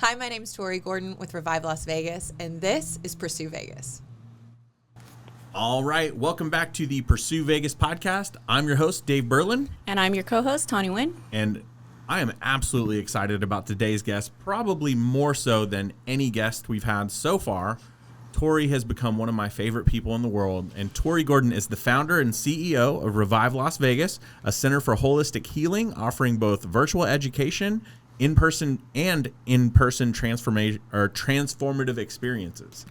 Hi, my name's Tori Gordon with Revive Las Vegas, and this is Pursue Vegas. All right, welcome back to the Pursue Vegas podcast. I'm your host, Dave Berlin. And I'm your co-host, Tawny Wynn. And I am absolutely excited about today's guest, probably more so than any guest we've had so far. Tori has become one of my favorite people in the world, and Tori Gordon is the founder and CEO of Revive Las Vegas, a center for holistic healing, offering both virtual education, in-person transformative experiences.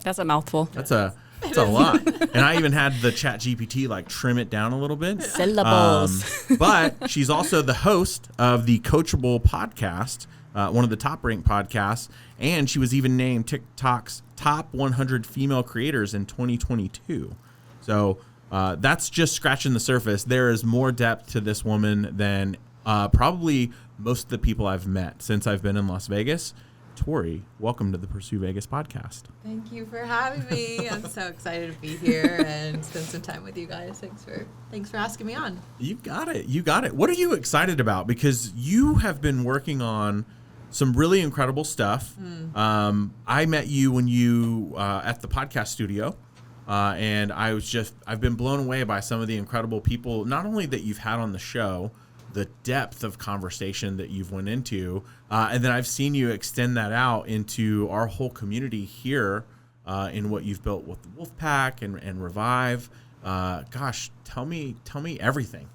That's a mouthful. That's a lot. And I even had the chat GPT trim it down a little bit. Syllables. But she's also the host of the Coachable podcast, one of the top ranked podcasts. And she was even named TikTok's top 100 female creators in 2022. So that's just scratching the surface. There is more depth to this woman than probably most of the people I've met since I've been in Las Vegas. Tori, welcome to the Pursue Vegas podcast. Thank you for having me. I'm so excited to be here and spend some time with you guys. Thanks for asking me on. You got it. What are you excited about? Because you have been working on some really incredible stuff. I met you when you at the podcast studio, and I've been blown away by some of the incredible people, not only that you've had on the show, the depth of conversation that you've went into, and then I've seen you extend that out into our whole community here in what you've built with the Wolfpack and Revive. Gosh, tell me everything.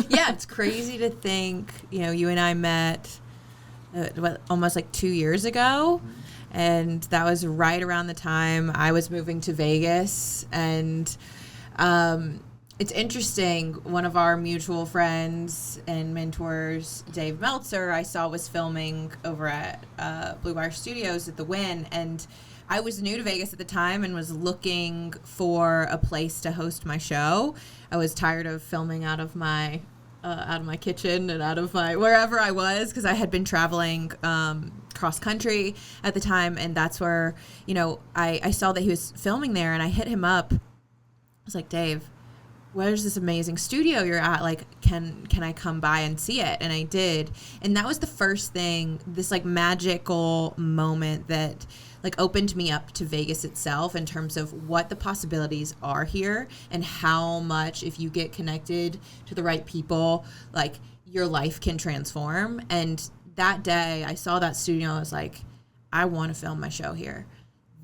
Yeah, it's crazy to think, you and I met almost 2 years ago, and that was right around the time I was moving to Vegas. And it's interesting, one of our mutual friends and mentors, Dave Meltzer, I saw was filming over at Blue Wire Studios at the Wynn, and I was new to Vegas at the time and was looking for a place to host my show. I was tired of filming out of my kitchen and out of my wherever I was, because I had been traveling cross country at the time, and that's where I saw that he was filming there, and I hit him up. I was like, Dave, where's this amazing studio you're at? Can I come by and see it? And I did, and that was the first thing, this magical moment that opened me up to Vegas itself in terms of what the possibilities are here, and how much, if you get connected to the right people, your life can transform. And that day I saw that studio, I was like, I want to film my show here.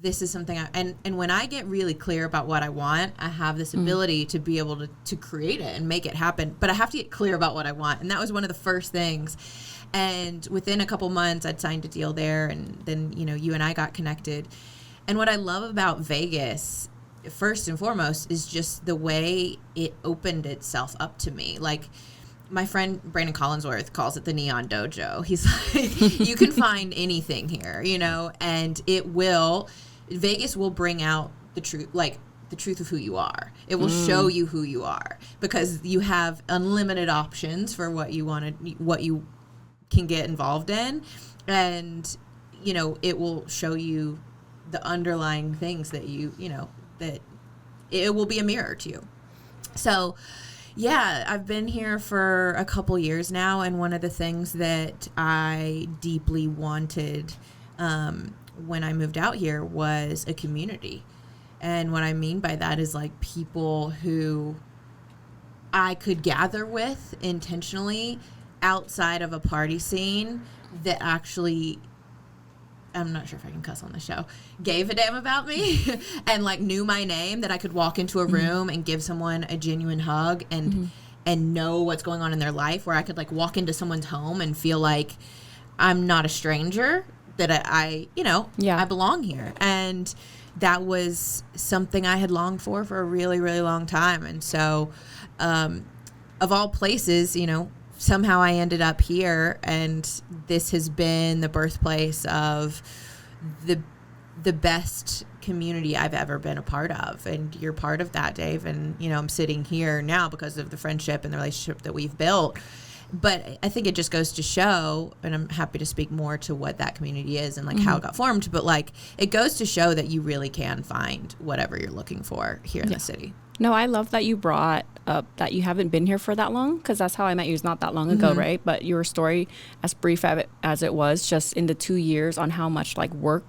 This is something and when I get really clear about what I want, I have this ability to be able to create it and make it happen. But I have to get clear about what I want. And that was one of the first things. And within a couple months, I'd signed a deal there, and then, you and I got connected. And what I love about Vegas, first and foremost, is just the way it opened itself up to me. My friend Brandon Collinsworth calls it the Neon Dojo. He's like, you can find anything here, and Vegas will bring out the truth, the truth of who you are. It will show you who you are, because you have unlimited options for what you can get involved in, and it will show you the underlying things that that it will be a mirror to you. So yeah, I've been here for a couple years now, and one of the things that I deeply wanted when I moved out here was a community. And what I mean by that is people who I could gather with intentionally outside of a party scene, that actually, I'm not sure if I can cuss on the show, gave a damn about me and knew my name, that I could walk into a room and give someone a genuine hug and know what's going on in their life, where I could walk into someone's home and feel like I'm not a stranger, that I belong here. And that was something I had longed for a really, really long time. And so, of all places, somehow I ended up here, and this has been the birthplace of the best community I've ever been a part of. And you're part of that, Dave. And, I'm sitting here now because of the friendship and the relationship that we've built. But I think it just goes to show, and I'm happy to speak more to what that community is and like how it got formed, but like it goes to show that you really can find whatever you're looking for here in the city. No, I love that you brought up that you haven't been here for that long, because that's how I met you. It's not that long ago, right? But your story, as brief as it was, just in the 2 years on how much like work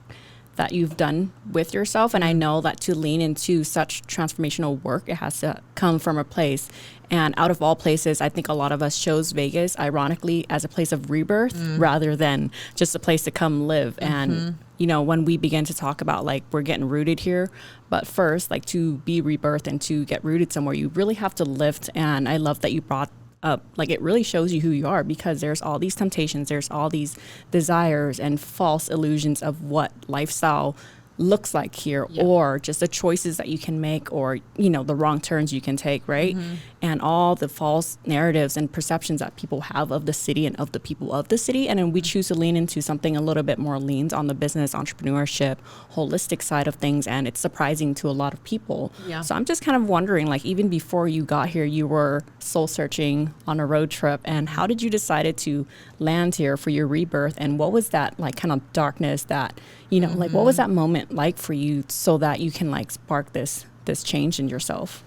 that you've done with yourself. And I know that to lean into such transformational work, it has to come from a place. And out of all places, I think a lot of us chose Vegas, ironically, as a place of rebirth rather than just a place to come live. And, you know, when we begin to talk about like we're getting rooted here, but first, like to be rebirthed and to get rooted somewhere, you really have to lift. And I love that you brought up, like it really shows you who you are, because there's all these temptations, there's all these desires and false illusions of what lifestyle looks like here, or just the choices that you can make, or you know, the wrong turns you can take, right? And all the false narratives and perceptions that people have of the city and of the people of the city. And then we choose to lean into something a little bit more leans on the business, entrepreneurship, holistic side of things, and it's surprising to a lot of people. So I'm just kind of wondering, like, even before you got here, you were soul searching on a road trip, and how did you decide to land here for your rebirth? And what was that like kind of darkness that, you know, like what was that moment like for you, so that you can like spark this change in yourself?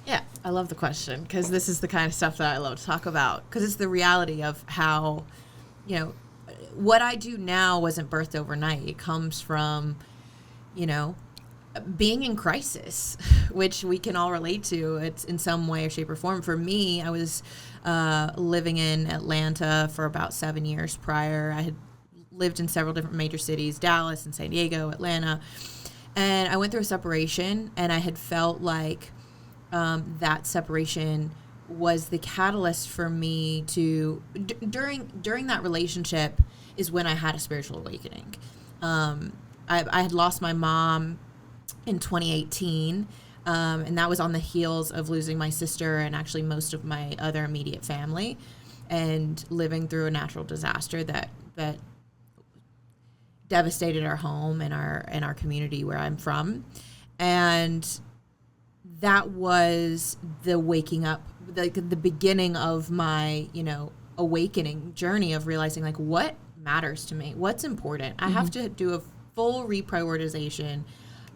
Yeah, I love the question, because this is the kind of stuff that I love to talk about, because it's the reality of how, you know, what I do now wasn't birthed overnight. It comes from, you know, being in crisis, which we can all relate to. It's in some way or shape or form. For me, I was living in Atlanta for about 7 years prior. I had lived in several different major cities, Dallas and San Diego, Atlanta. And I went through a separation, and I had felt like that separation was the catalyst for me to, during that relationship is when I had a spiritual awakening. I had lost my mom in 2018, and that was on the heels of losing my sister and actually most of my other immediate family, and living through a natural disaster that devastated our home and our community where I'm from. And that was the waking up, the beginning of my, you know, awakening journey of realizing like what matters to me, what's important. I have to do a full reprioritization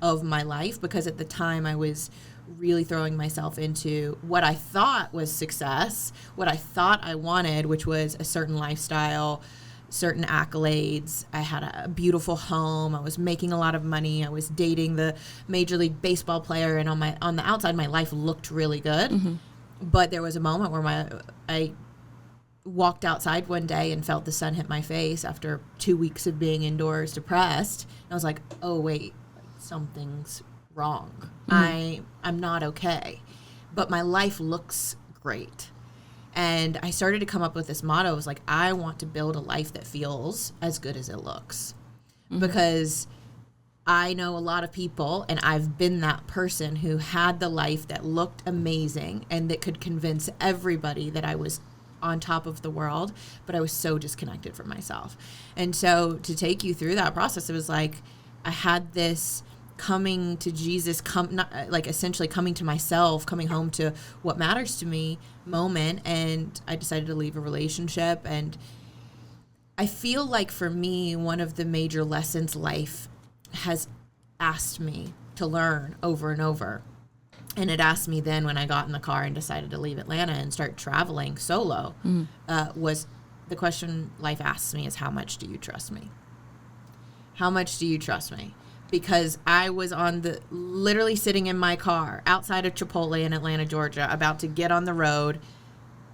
of my life, because at the time I was really throwing myself into what I thought was success, what I thought I wanted, which was a certain lifestyle, certain accolades. I had a beautiful home. I was making a lot of money. I was dating the Major League Baseball player, and on the outside, my life looked really good. But there was a moment where I walked outside one day and felt the sun hit my face after 2 weeks of being indoors, depressed. And I was like, oh wait, something's wrong. I'm not okay. But my life looks great. And I started to come up with this motto. It was like, I want to build a life that feels as good as it looks. Because I know a lot of people, and I've been that person who had the life that looked amazing and that could convince everybody that I was on top of the world, but I was so disconnected from myself. And so to take you through that process, it was like I had this coming to Jesus, essentially coming to myself, coming home to what matters to me moment. And I decided to leave a relationship. And I feel like for me, one of the major lessons life has asked me to learn over and over, and it asked me then when I got in the car and decided to leave Atlanta and start traveling solo, was the question life asks me is, how much do you trust me? How much do you trust me? Because I was literally sitting in my car outside of Chipotle in Atlanta, Georgia, about to get on the road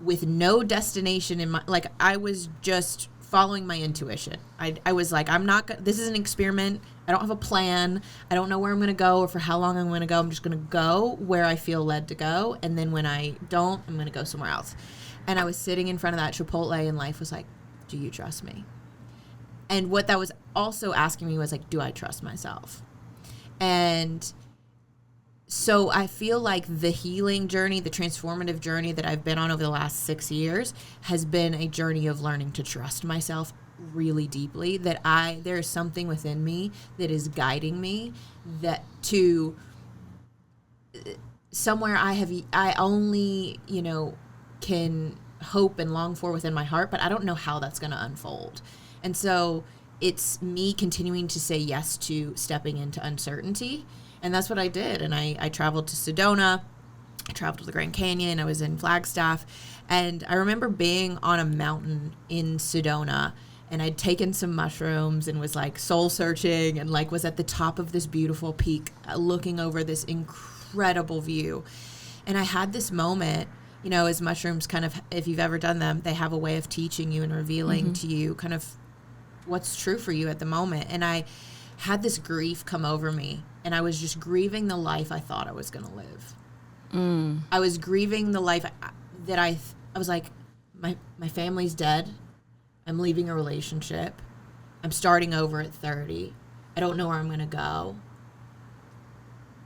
with no destination in my, like, I was just following my intuition. I was like, this is an experiment. I don't have a plan. I don't know where I'm going to go or for how long I'm going to go. I'm just going to go where I feel led to go. And then when I don't, I'm going to go somewhere else. And I was sitting in front of that Chipotle, and life was like, do you trust me? And what that was also asking me was like, do I trust myself? And so I feel like the healing journey, the transformative journey that I've been on over the last 6 years has been a journey of learning to trust myself really deeply, that there is something within me that is guiding me that to somewhere I only, can hope and long for within my heart, but I don't know how that's going to unfold. And so it's me continuing to say yes to stepping into uncertainty. And that's what I did. And I traveled to Sedona. I traveled to the Grand Canyon. I was in Flagstaff. And I remember being on a mountain in Sedona, and I'd taken some mushrooms and was like soul searching and like was at the top of this beautiful peak looking over this incredible view. And I had this moment, you know, as mushrooms kind of, if you've ever done them, they have a way of teaching you and revealing to you kind of what's true for you at the moment. And I had this grief come over me, and I was just grieving the life I thought I was going to live. I was grieving the life that I was like, my family's dead. I'm leaving a relationship. I'm starting over at 30. I don't know where I'm going to go.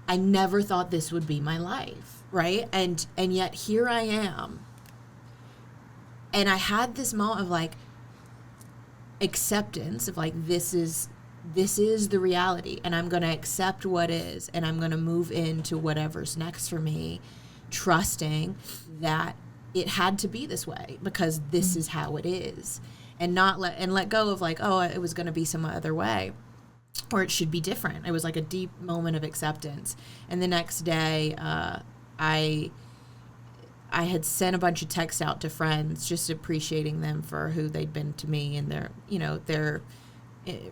I never thought this would be my life, right? And yet here I am. And I had this moment of like acceptance of like, this is the reality, and I'm going to accept what is, and I'm going to move into whatever's next for me, trusting that it had to be this way because this is how it is, and let go of like, oh, it was going to be some other way, or it should be different. It was like a deep moment of acceptance. And the next day, I had sent a bunch of texts out to friends, just appreciating them for who they'd been to me and their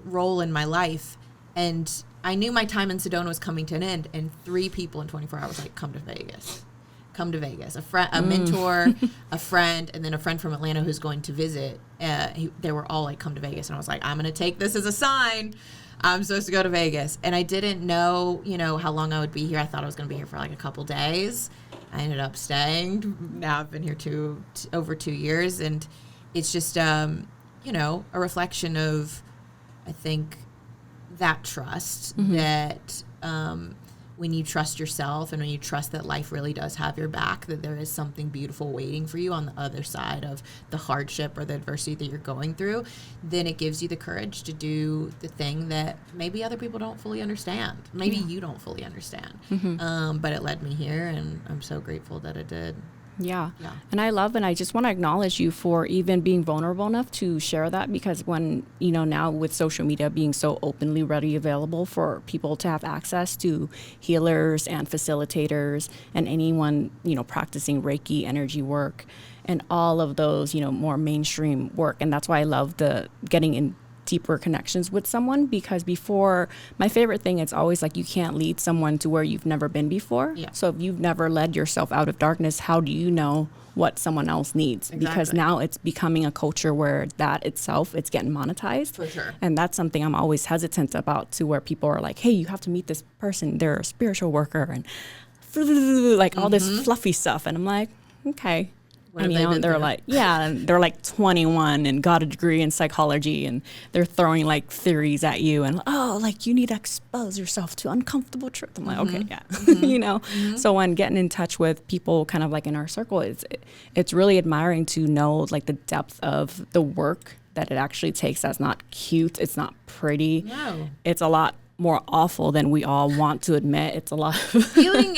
role in my life. And I knew my time in Sedona was coming to an end, and 3 people in 24 hours like, come to Vegas, a mentor, a friend, and then a friend from Atlanta who's going to visit. They were all like, come to Vegas. And I was like, I'm going to take this as a sign. I'm supposed to go to Vegas. And I didn't know, how long I would be here. I thought I was going to be here for like a couple days. I ended up staying. Now I've been here over 2 years, and it's just, a reflection of, I think, that trust that when you trust yourself and when you trust that life really does have your back, that there is something beautiful waiting for you on the other side of the hardship or the adversity that you're going through, then it gives you the courage to do the thing that maybe other people don't fully understand. Maybe you don't fully understand. But it led me here, and I'm so grateful that it did. Yeah. And I just want to acknowledge you for even being vulnerable enough to share that, because when, now with social media being so openly readily available for people to have access to healers and facilitators and anyone, practicing Reiki energy work and all of those, more mainstream work. And that's why I love the getting in deeper connections with someone, because before, my favorite thing, it's always like you can't lead someone to where you've never been before. So if you've never led yourself out of darkness, how do you know what someone else needs? Because now it's becoming a culture where that itself, it's getting monetized. For sure. And that's something I'm always hesitant about, to where people are like, hey, you have to meet this person, they're a spiritual worker, and like all this fluffy stuff. And I'm like, okay. They're like 21 and got a degree in psychology, and they're throwing like theories at you, and you need to expose yourself to uncomfortable truth. I'm like, okay, yeah, So when getting in touch with people kind of like in our circle, it's really admiring to know like the depth of the work that it actually takes. That's not cute. It's not pretty. No. It's a lot more awful than we all want to admit. It's a lot. Healing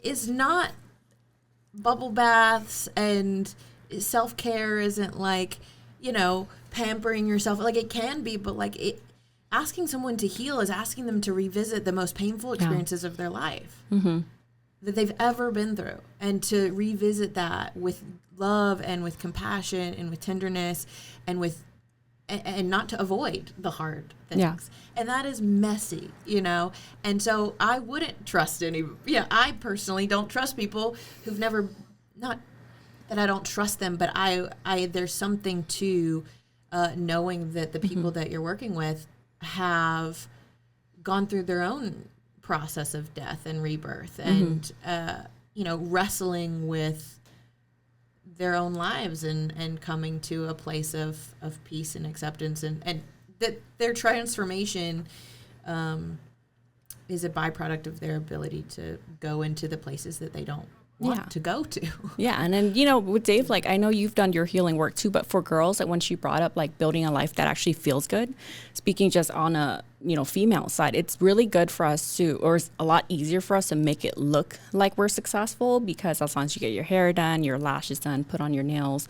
is not bubble baths, and self-care isn't like, pampering yourself. Like, it can be, but like asking someone to heal is asking them to revisit the most painful experiences of their life that they've ever been through, and to revisit that with love and with compassion and with tenderness and not to avoid the hard things. And that is messy, And so I wouldn't trust I personally don't trust people who've never, not that I don't trust them, but I there's something to knowing that the people that you're working with have gone through their own process of death and rebirth and, wrestling with their own lives and coming to a place of peace and acceptance, and that their transformation is a byproduct of their ability to go into the places that they don't want to go to. Yeah. And then, with Dave, like, I know you've done your healing work too, but for girls, like when she brought up like building a life that actually feels good, speaking just on a, female side, it's really good for us to, or it's a lot easier for us to make it look like we're successful, because as long as you get your hair done, your lashes done, put on your nails,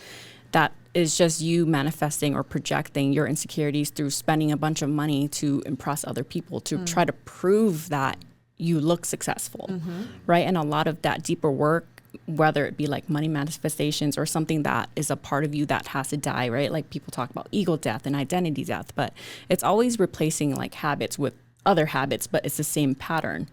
that is just you manifesting or projecting your insecurities through spending a bunch of money to impress other people, to try to prove that you look successful, right? And a lot of that deeper work, whether it be like money manifestations or something that is a part of you that has to die, right? Like people talk about ego death and identity death, but it's always replacing like habits with other habits, but it's the same pattern.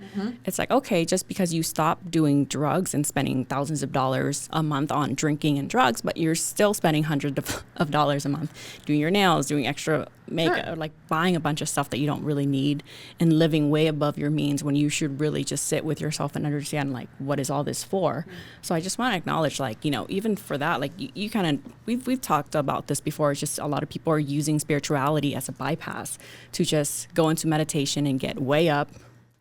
It's like, okay, just because you stop doing drugs and spending thousands of dollars a month on drinking and drugs, but you're still spending hundreds of dollars a month doing your nails, doing extra makeup, or like buying a bunch of stuff that you don't really need and living way above your means, when you should really just sit with yourself and understand like, what is all this for? So I just want to acknowledge, like, even for that, like you kind of, we've talked about this before. It's just a lot of people are using spirituality as a bypass to just go into meditation and get way up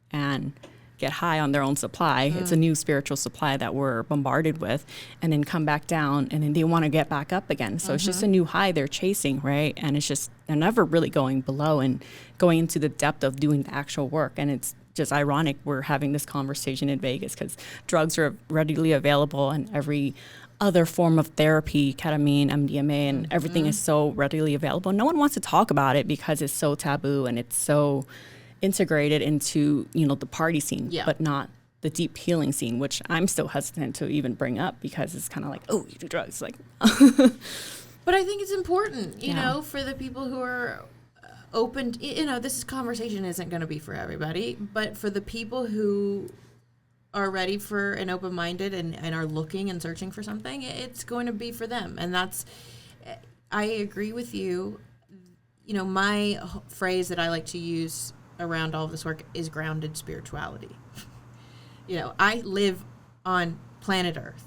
and get high on their own supply. It's a new spiritual supply that we're bombarded with, and then come back down, and then they want to get back up again. So it's just a new high they're chasing, right? And it's just, they're never really going below and going into the depth of doing the actual work. And it's just ironic we're having this conversation in Vegas, because drugs are readily available, and every other form of therapy, ketamine, MDMA, and everything is so readily available. No one wants to talk about it because it's so taboo and it's so integrated into, the party scene, but not the deep healing scene, which I'm still hesitant to even bring up, because it's kind of like, oh, you do drugs, like. But I think it's important, you know, for the people who are open, this conversation isn't going to be for everybody, but for the people who are ready for and open-minded and are looking and searching for something, it's going to be for them. And I agree with you. My phrase that I like to use around all of this work is grounded spirituality. I live on planet Earth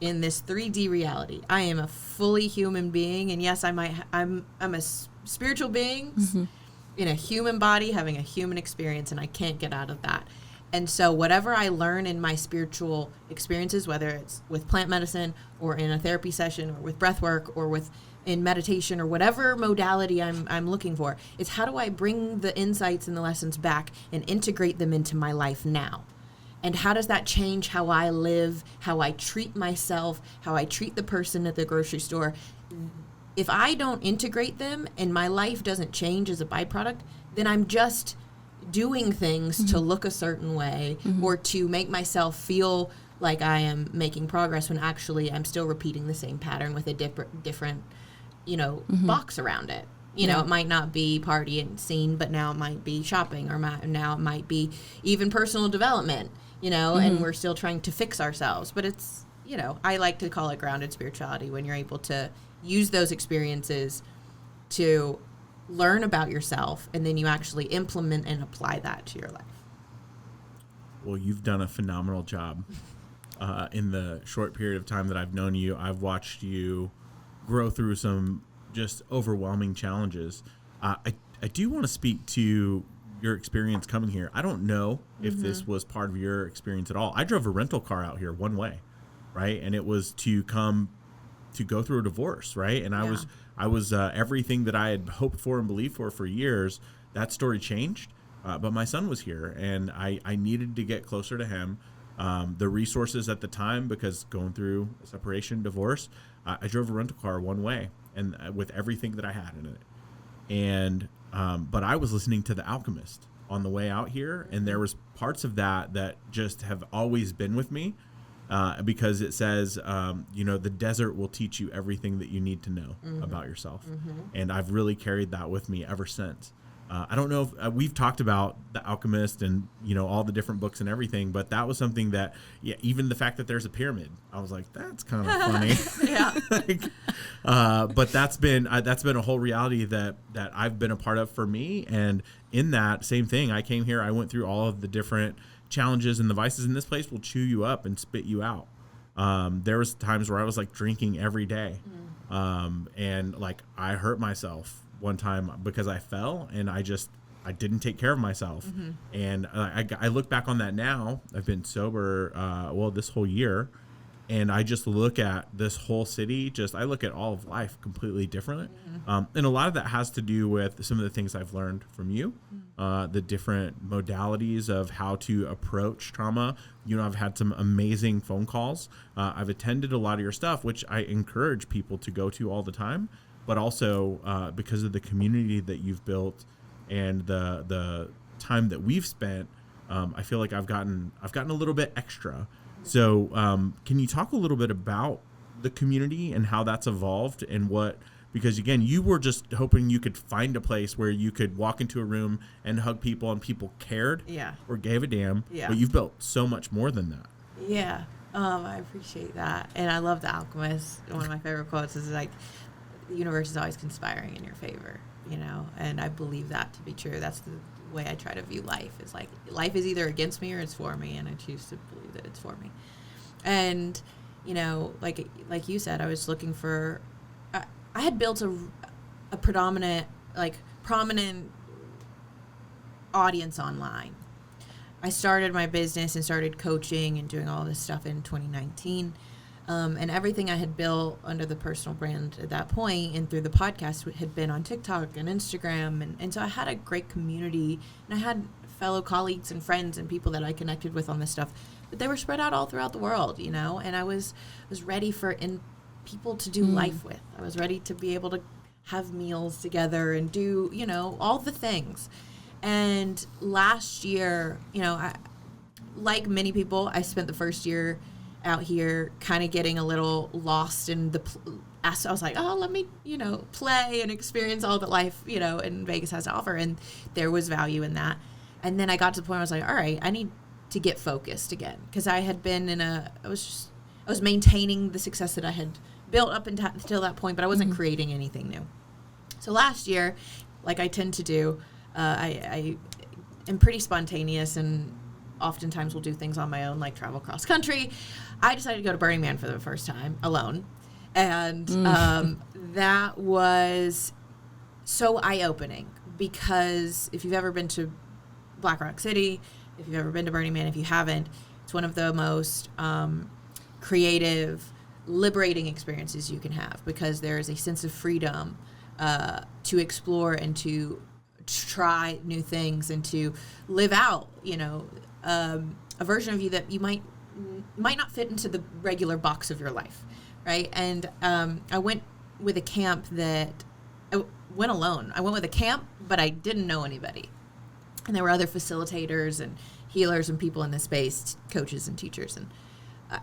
in this 3D reality. I am a fully human being, and yes, I'm a spiritual being in a human body having a human experience, and I can't get out of that. And so whatever I learn in my spiritual experiences, whether it's with plant medicine or in a therapy session or with breath work or in meditation or whatever modality I'm looking for, is how do I bring the insights and the lessons back and integrate them into my life now? And how does that change how I live, how I treat myself, how I treat the person at the grocery store? If I don't integrate them and my life doesn't change as a byproduct, then I'm just doing things to look a certain way or to make myself feel like I am making progress, when actually I'm still repeating the same pattern with a different box around it. It might not be party and scene, but now it might be shopping, or now it might be even personal development, and we're still trying to fix ourselves. But it's, I like to call it grounded spirituality, when you're able to use those experiences to learn about yourself, and then you actually implement and apply that to your life. Well, you've done a phenomenal job. In the short period of time that I've known you, I've watched you grow through some just overwhelming challenges. I do want to speak to your experience coming here. I don't know if this was part of your experience at all. I drove a rental car out here one way, right? And it was to go through a divorce, right? And I was everything that I had hoped for and believed for years. That story changed, but my son was here, and I needed to get closer to him. The resources at the time, because going through a separation, divorce, I drove a rental car one way, and with everything that I had in it. And but I was listening to The Alchemist on the way out here, and there was parts of that just have always been with me, because it says, the desert will teach you everything that you need to know about yourself. And I've really carried that with me ever since. I don't know if we've talked about The Alchemist and, all the different books and everything, but that was something that, even the fact that there's a pyramid, I was like, that's kind of funny. But that's been a whole reality that I've been a part of for me. And in that same thing, I came here, I went through all of the different challenges and the vices, and this place will chew you up and spit you out. There was times where I was like drinking every day. And like I hurt myself one time because I fell, and I just I didn't take care of myself. And I look back on that now. I've been sober, this whole year. And I just look at this whole city, I look at all of life completely differently. And a lot of that has to do with some of the things I've learned from you, the different modalities of how to approach trauma. I've had some amazing phone calls. I've attended a lot of your stuff, which I encourage people to go to all the time, but also because of the community that you've built and the time that we've spent, I feel like I've gotten a little bit extra. So can you talk a little bit about the community and how that's evolved and because again, you were just hoping you could find a place where you could walk into a room and hug people and people cared or gave a damn, but you've built so much more than that. Yeah, I appreciate that. And I love The Alchemist. One of my favorite quotes is like, the universe is always conspiring in your favor, and I believe that to be true. That's the way I try to view life. Is like life is either against me or it's for me, and I choose to believe that it's for me. And like you said, I was looking for I had built a prominent audience online. I started my business and started coaching and doing all this stuff in 2019. And everything I had built under the personal brand at that point and through the podcast had been on TikTok and Instagram. And so I had a great community, and I had fellow colleagues and friends and people that I connected with on this stuff, but they were spread out all throughout the world, and I was ready for people to do life with. I was ready to be able to have meals together and do, all the things. And last year, like many people, I spent the first year out here kind of getting a little lost in I was like, let me, play and experience all that life, in Vegas has to offer. And there was value in that. And then I got to the point where I was like, all right, I need to get focused again. Because I had been I was maintaining the success that I had built up until that point, but I wasn't creating anything new. So last year, like I tend to do, I am pretty spontaneous and oftentimes will do things on my own, like travel cross country. I decided to go to Burning Man for the first time alone. And that was so eye-opening, because if you've ever been to Black Rock City, if you've ever been to Burning Man, if you haven't, it's one of the most creative, liberating experiences you can have, because there is a sense of freedom to explore and to try new things and to live out, a version of you that you might not fit into the regular box of your life, right? And I went with a camp that I went alone. I went with a camp, but I didn't know anybody. And there were other facilitators and healers and people in the space, coaches and teachers. And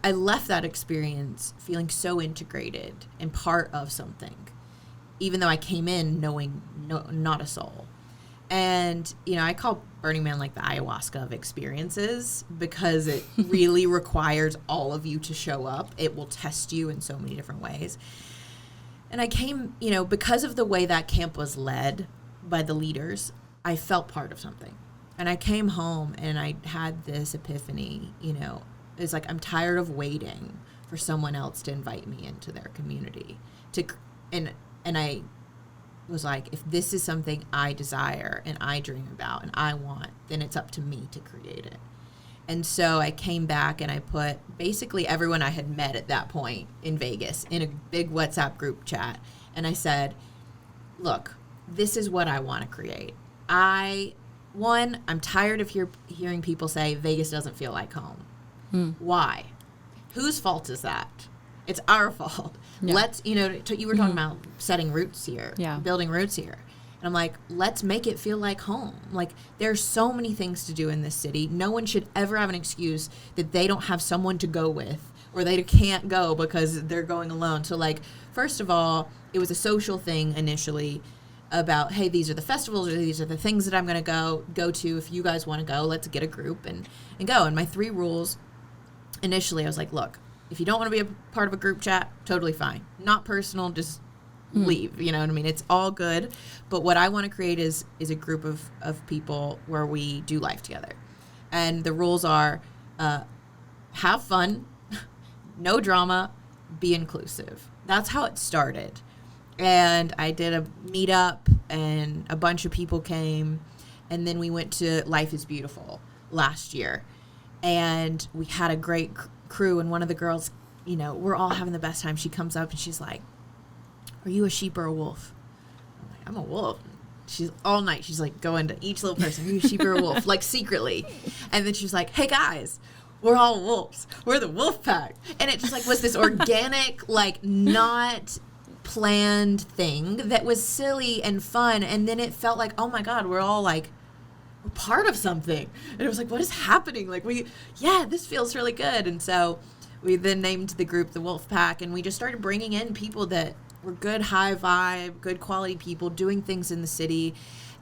I left that experience feeling so integrated and part of something, even though I came in knowing not a soul. And, I call Burning Man like the ayahuasca of experiences, because it really requires all of you to show up. It will test you in so many different ways. And I came, because of the way that camp was led by the leaders, I felt part of something. And I came home and I had this epiphany, it's like, I'm tired of waiting for someone else to invite me into their community. And I was like, if this is something I desire and I dream about and I want, then it's up to me to create it. And so I came back and I put basically everyone I had met at that point in Vegas in a big WhatsApp group chat. And I said, look, this is what I want to create. I'm tired of hearing people say Vegas doesn't feel like home. Why? Whose fault is that? It's our fault. Yeah. Let's, you were talking about setting roots here, building roots here. And I'm like, let's make it feel like home. Like, there's so many things to do in this city. No one should ever have an excuse that they don't have someone to go with, or they can't go because they're going alone. So, like, first of all, it was a social thing initially about, hey, these are the festivals, or these are the things that I'm going to go to. If you guys want to go, let's get a group and go. And my 3 rules, initially, I was like, look, if you don't want to be a part of a group chat, totally fine. Not personal, just leave. You know what I mean? It's all good. But what I want to create is a group of people where we do life together. And the rules are have fun, no drama, be inclusive. That's how it started. And I did a meetup, and a bunch of people came. And then we went to Life is Beautiful last year. And we had a great crew. And one of the girls, you know, we're all having the best time. She comes up and she's like, are you a sheep or a wolf? I'm like, I'm a wolf. She's all night. She's like going to each little person, are you a sheep or a wolf? Like secretly. And then she's like, hey guys, we're all wolves. We're the wolf pack. And it just like was this organic, like not planned thing that was silly and fun. And then it felt like, oh my God, we're all like, we're part of something. And it was like, what is happening? Like this feels really good. And so we then named the group the Wolf Pack, and we just started bringing in people that were good, high vibe, good quality people doing things in the city.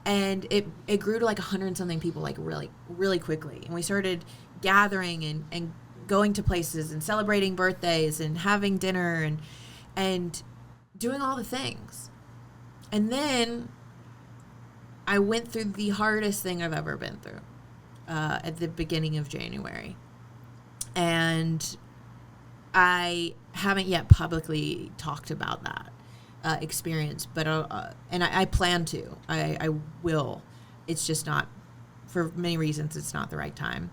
And it grew to like 100-something people, like really, really quickly. And we started gathering and going to places and celebrating birthdays and having dinner and doing all the things. And then I went through the hardest thing I've ever been through at the beginning of January. And I haven't yet publicly talked about that experience, but and I plan to. I will. It's just not, for many reasons, it's not the right time.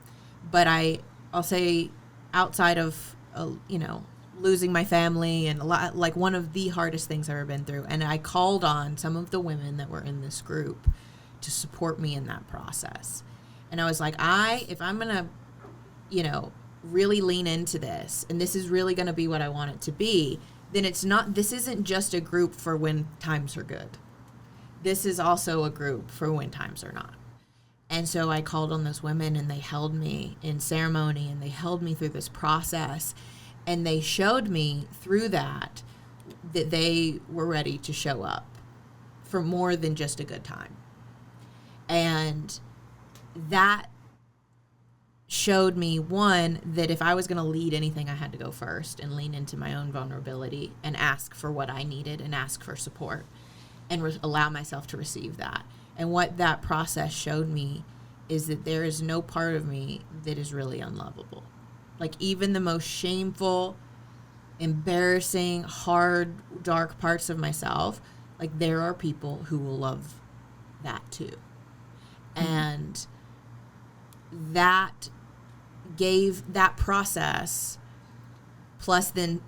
But I'll say, outside of losing my family and a lot, like one of the hardest things I've ever been through, and I called on some of the women that were in this group to support me in that process. And I was like, if I'm gonna, really lean into this, and this is really gonna be what I want it to be, then this isn't just a group for when times are good. This is also a group for when times are not. And so I called on those women, and they held me in ceremony, and they held me through this process, and they showed me through that they were ready to show up for more than just a good time. And that showed me, one, that if I was going to lead anything, I had to go first and lean into my own vulnerability and ask for what I needed and ask for support and allow myself to receive that. And what that process showed me is that there is no part of me that is really unlovable. Like, even the most shameful, embarrassing, hard, dark parts of myself, like, there are people who will love that too. And that gave that process, plus then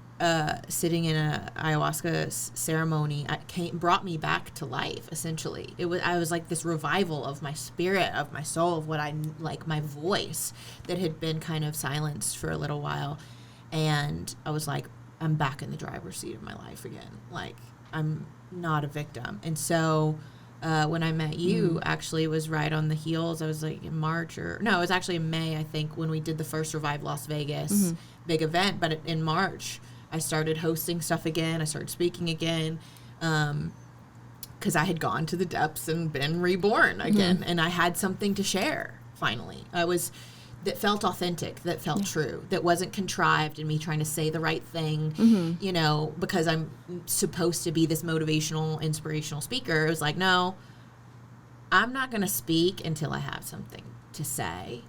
sitting in a ayahuasca ceremony, brought me back to life. Essentially, I was like this revival of my spirit, of my soul, of what I like, my voice that had been kind of silenced for a little while, and I was like, I'm back in the driver's seat of my life again. Like, I'm not a victim. And so when I met you, actually, it was right on the heels. I was like in March, it was actually in May, I think, when we did the first Revive Las Vegas big event. But in March, I started hosting stuff again. I started speaking again because I had gone to the depths and been reborn again. And I had something to share, finally. That felt authentic, that felt true, that wasn't contrived in me trying to say the right thing, because I'm supposed to be this motivational, inspirational speaker. It was like, no, I'm not going to speak until I have something to say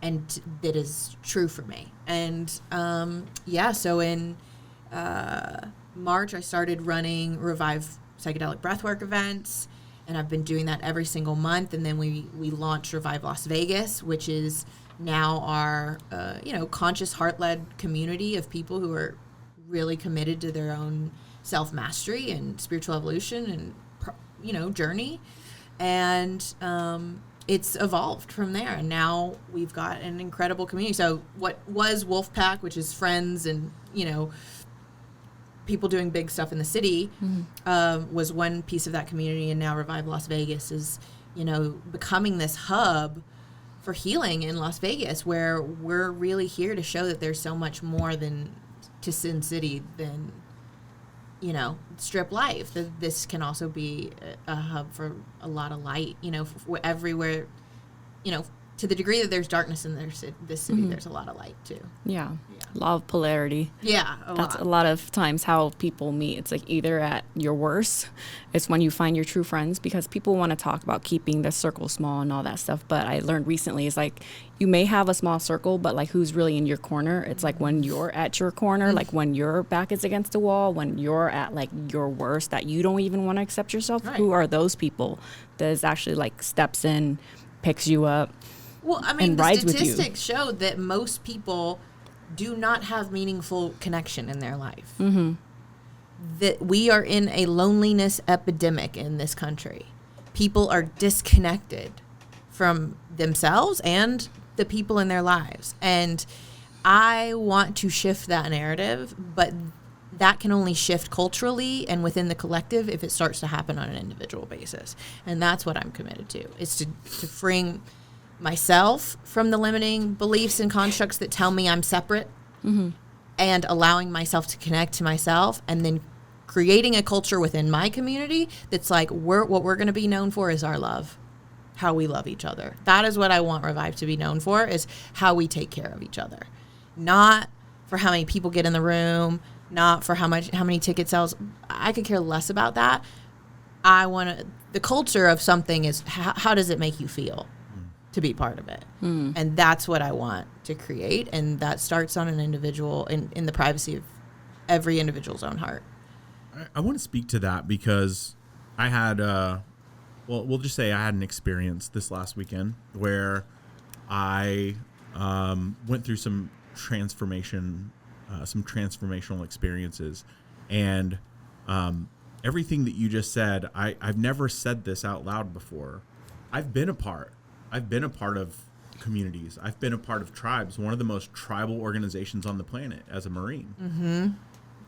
and that is true for me. And, so in March, I started running Revive psychedelic breathwork events, and I've been doing that every single month. And then we launched Revive Las Vegas, which is now our, conscious, heart-led community of people who are really committed to their own self-mastery and spiritual evolution and, journey. And it's evolved from there. And now we've got an incredible community. So what was Wolfpack, which is friends and, people doing big stuff in the city, was one piece of that community. And now Revive Las Vegas is, becoming this hub for healing in Las Vegas, where we're really here to show that there's so much more than to Sin City than, strip life. That this can also be a hub for a lot of light, for everywhere, to the degree that there's darkness in this city, there's a lot of light too. Yeah. Law of polarity. Yeah. That's a lot of times how people meet. It's like either at your worst, it's when you find your true friends, because people want to talk about keeping the circle small and all that stuff. But I learned recently is like, you may have a small circle, but like, who's really in your corner? It's like when you're at your corner, like when your back is against the wall, when you're at like your worst, that you don't even want to accept yourself. Right. Who are those people that is actually like steps in picks you up. Well, I mean, and the rides with you. statistics show that most people do not have meaningful connection in their life. That we are in a loneliness epidemic in this country. People are disconnected from themselves and the people in their lives. And I want to shift that narrative, but that can only shift culturally and within the collective if it starts to happen on an individual basis. And that's what I'm committed to, is to freeing myself from the limiting beliefs and constructs that tell me I'm separate, and allowing myself to connect to myself, and then creating a culture within my community that's like, what we're going to be known for is our love, how we love each other. That is what I want Revive to be known for, is how we take care of each other. Not for how many people get in the room, not for how many ticket sales. I could care less about that. The culture of something is how does it make you feel to be part of it? And that's what I want to create. And that starts on an individual in the privacy of every individual's own heart. I want to speak to that because I had, we'll just say I had an experience this last weekend where I went through some transformational experiences, and everything that you just said, I've never said this out loud before. I've been a part of communities. I've been a part of tribes, one of the most tribal organizations on the planet as a Marine.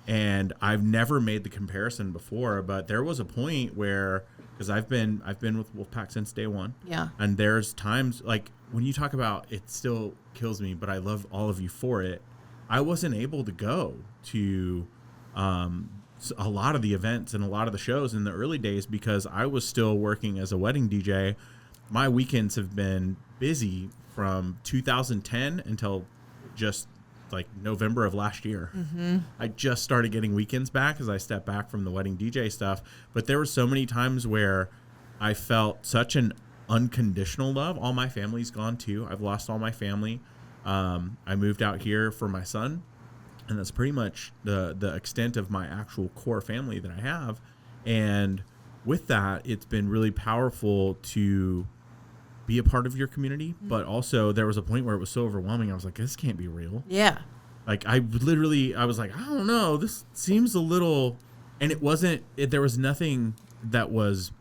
And I've never made the comparison before, but there was a point where, because I've been with Wolfpack since day one. Yeah. And there's times, like, when you talk about, it still kills me, but I love all of you for it. I wasn't able to go to a lot of the events and a lot of the shows in the early days because I was still working as a wedding DJ. My weekends have been busy from 2010 until just like November of last year. I just started getting weekends back as I stepped back from the wedding DJ stuff. But there were so many times where I felt such an unconditional love. All my family's gone too. I've lost all my family. I moved out here for my son, and that's pretty much the extent of my actual core family that I have. And with that, it's been really powerful to be a part of your community, but also there was a point where it was so overwhelming. I was like, this can't be real. Yeah. Like I was like, I don't know, this seems a little, and it wasn't, there was nothing that was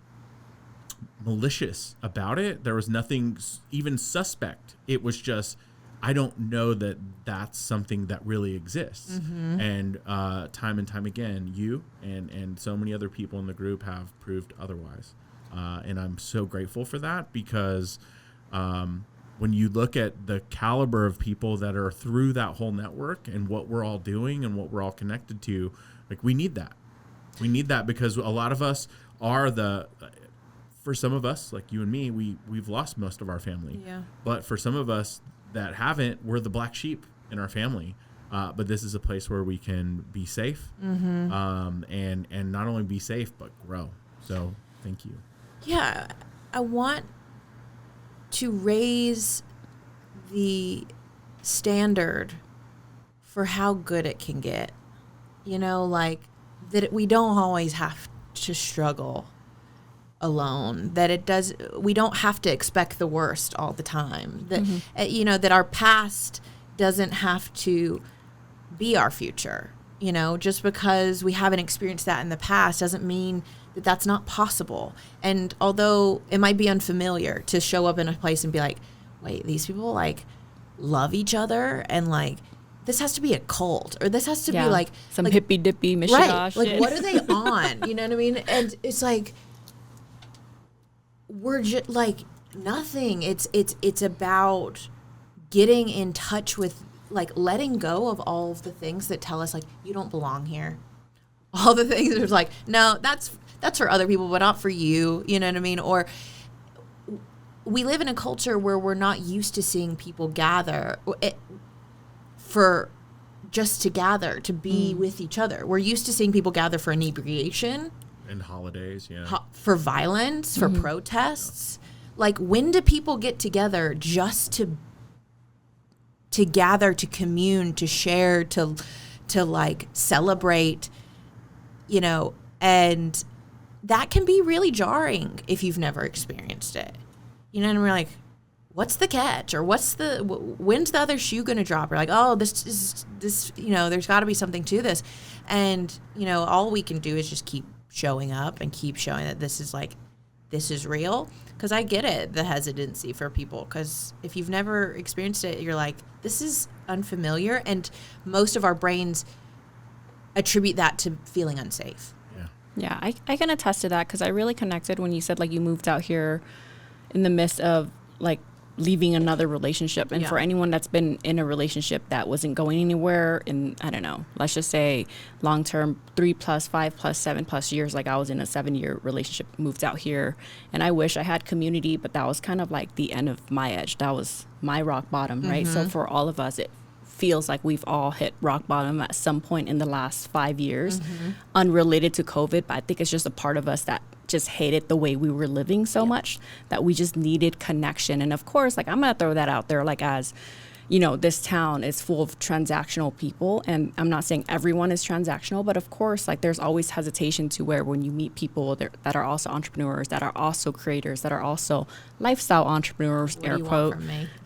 malicious about it. There was nothing even suspect. It was just, I don't know that that's something that really exists. And time and time again, you and so many other people in the group have proved otherwise. And I'm so grateful for that because when you look at the caliber of people that are through that whole network and what we're all doing and what we're all connected to, like we need that. We need that because a lot of us are for some of us, like you and me, we've lost most of our family. Yeah. But for some of us that haven't, we're the black sheep in our family. But this is a place where we can be safe and not only be safe, but grow. So thank you. Yeah, I want to raise the standard for how good it can get. You know, like that we don't always have to struggle alone, that we don't have to expect the worst all the time, that you know, that our past doesn't have to be our future. You know, just because we haven't experienced that in the past doesn't mean that that's not possible. And although it might be unfamiliar to show up in a place and be like, wait, these people like love each other, and like this has to be a cult, or this has to be like some like, hippy dippy mishigash. Right. Like what are they on? You know what I mean? And it's like we're just like nothing. It's about getting in touch with, like, letting go of all of the things that tell us like you don't belong here. All the things that are like, no, that's for other people, but not for you. You know what I mean? Or we live in a culture where we're not used to seeing people gather for just to gather, to be with each other. We're used to seeing people gather for inebriation. And holidays, for violence, for protests. Like, when do people get together just to gather, to commune, to share, to like celebrate, you know? And that can be really jarring if you've never experienced it. You know what I mean? Like, what's the catch, or when's the other shoe going to drop? Or like, oh, this, there's got to be something to this. And, all we can do is just keep showing up and keep showing that this is real. Because I get it, the hesitancy for people. Because if you've never experienced it, you're like, this is unfamiliar. And most of our brains attribute that to feeling unsafe. Yeah, I can attest to that, because I really connected when you said, like, you moved out here in the midst of, like, leaving another relationship. And for anyone that's been in a relationship that wasn't going anywhere in, I don't know, let's just say long-term 3+, 5+, 7+ years, like I was in a 7-year relationship, moved out here. And I wish I had community, but that was kind of like the end of my edge. That was my rock bottom, right? So for all of us, it feels like we've all hit rock bottom at some point in the last 5 years, unrelated to COVID. But I think it's just a part of us that just hated the way we were living so much that we just needed connection. And of course, like, I'm gonna throw that out there, like, as this town is full of transactional people, and I'm not saying everyone is transactional, but of course, like, there's always hesitation to where when you meet people that are also entrepreneurs, that are also creators, that are also lifestyle entrepreneurs, air quote,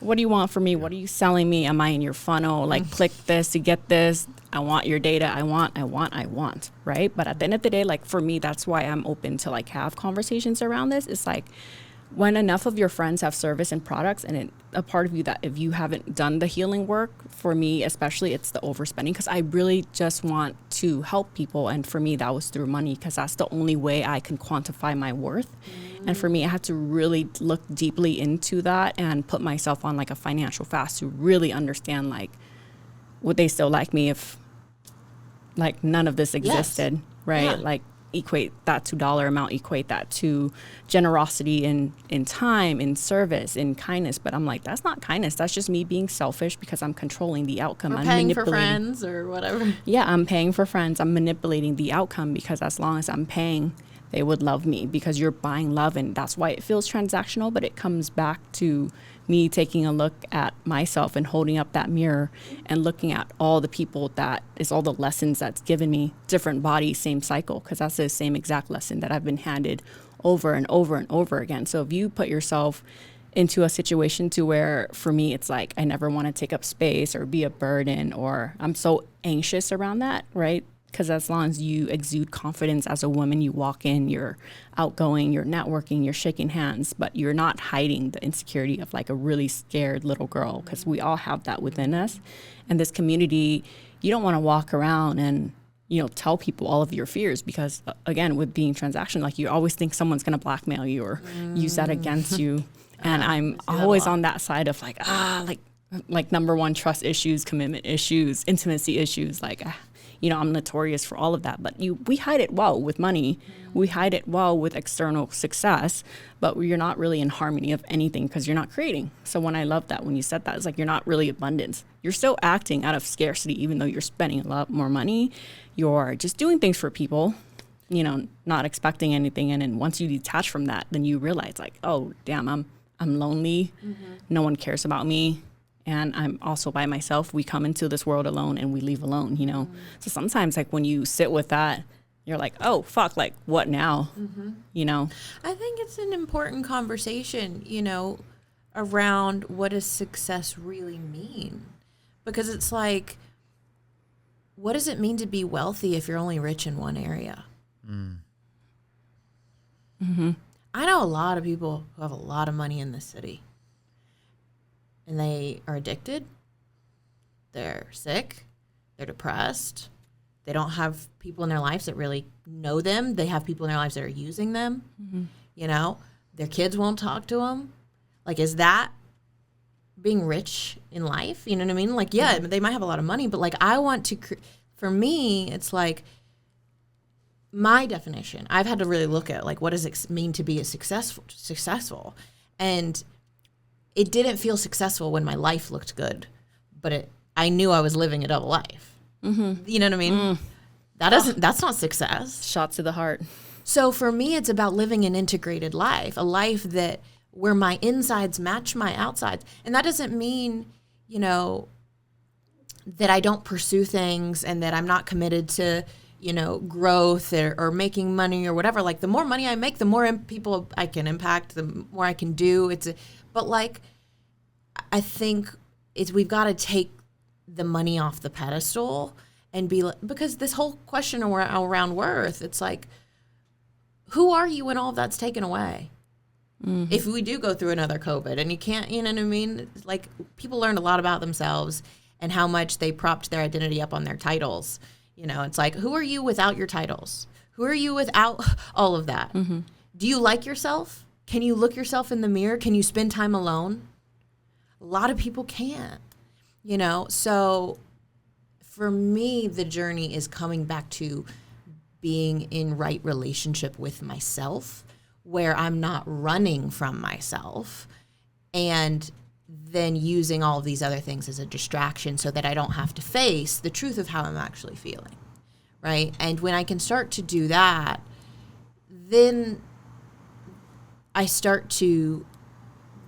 what do you want from me? What are you selling me? Am I in your funnel? Like, click this to get this. I want your data. I want, right? But at the end of the day, like, for me, that's why I'm open to, like, have conversations around this. It's like, when enough of your friends have service and products, and a part of you that if you haven't done the healing work, for me especially, it's the overspending, because I really just want to help people. And for me, that was through money, because that's the only way I can quantify my worth. And for me, I had to really look deeply into that and put myself on, like, a financial fast to really understand, like, would they still like me if, like, none of this existed, right? Yeah. Like, equate that to dollar amount, equate that to generosity in time, in service, in kindness. But I'm like, that's not kindness. That's just me being selfish because I'm controlling the outcome. I'm paying for friends or whatever. Yeah, I'm paying for friends. I'm manipulating the outcome, because as long as I'm paying, they would love me, because you're buying love. And that's why it feels transactional. But it comes back to me taking a look at myself and holding up that mirror and looking at all the people, that is all the lessons that's given me, different body, same cycle, because that's the same exact lesson that I've been handed over and over and over again. So if you put yourself into a situation to where, for me, it's like, I never want to take up space or be a burden, or I'm so anxious around that, right? Because as long as you exude confidence as a woman, you walk in, you're outgoing, you're networking, you're shaking hands, but you're not hiding the insecurity of, like, a really scared little girl, because we all have that within us. And this community, you don't want to walk around and, tell people all of your fears, because, again, with being transactional, like, you always think someone's going to blackmail you or use that against you. And I'm always on that side of, like number one, trust issues, commitment issues, intimacy issues, I'm notorious for all of that. But we hide it well with money. We hide it well with external success, but you're not really in harmony of anything, because you're not creating. So when I love that, when you said that, it's like, you're not really abundance. You're still acting out of scarcity, even though you're spending a lot more money. You're just doing things for people, not expecting anything. And then once you detach from that, then you realize, like, oh, damn, I'm lonely. No one cares about me. And I'm also by myself. We come into this world alone and we leave alone, So sometimes, like, when you sit with that, you're like, oh, fuck, like, what now? I think it's an important conversation, around what does success really mean? Because it's like, what does it mean to be wealthy if you're only rich in one area? I know a lot of people who have a lot of money in this city. And they are addicted, they're sick, they're depressed, they don't have people in their lives that really know them, they have people in their lives that are using them, their kids won't talk to them. Like, is that being rich in life? You know what I mean? Like, yeah, they might have a lot of money, but, like, I want to, for me, it's like, my definition, I've had to really look at, like, what does it mean to be a successful? And it didn't feel successful when my life looked good, but I knew I was living a double life. You know what I mean? That's not success. Shot to the heart. So for me, it's about living an integrated life, a life that where my insides match my outsides. And that doesn't mean, that I don't pursue things and that I'm not committed to, growth or making money or whatever. Like, the more money I make, the more people I can impact, the more I can do. But, like, I think we've got to take the money off the pedestal and be like, because this whole question around worth, it's like, who are you when all of that's taken away? Mm-hmm. If we do go through another COVID and you can't, you know what I mean? Like, people learned a lot about themselves and how much they propped their identity up on their titles. You know, it's like, who are you without your titles? Who are you without all of that? Mm-hmm. Do you like yourself? Can you look yourself in the mirror? Can you spend time alone? A lot of people can't, you know? So for me, the journey is coming back to being in right relationship with myself, where I'm not running from myself and then using all of these other things as a distraction so that I don't have to face the truth of how I'm actually feeling, right? And when I can start to do that, then I start to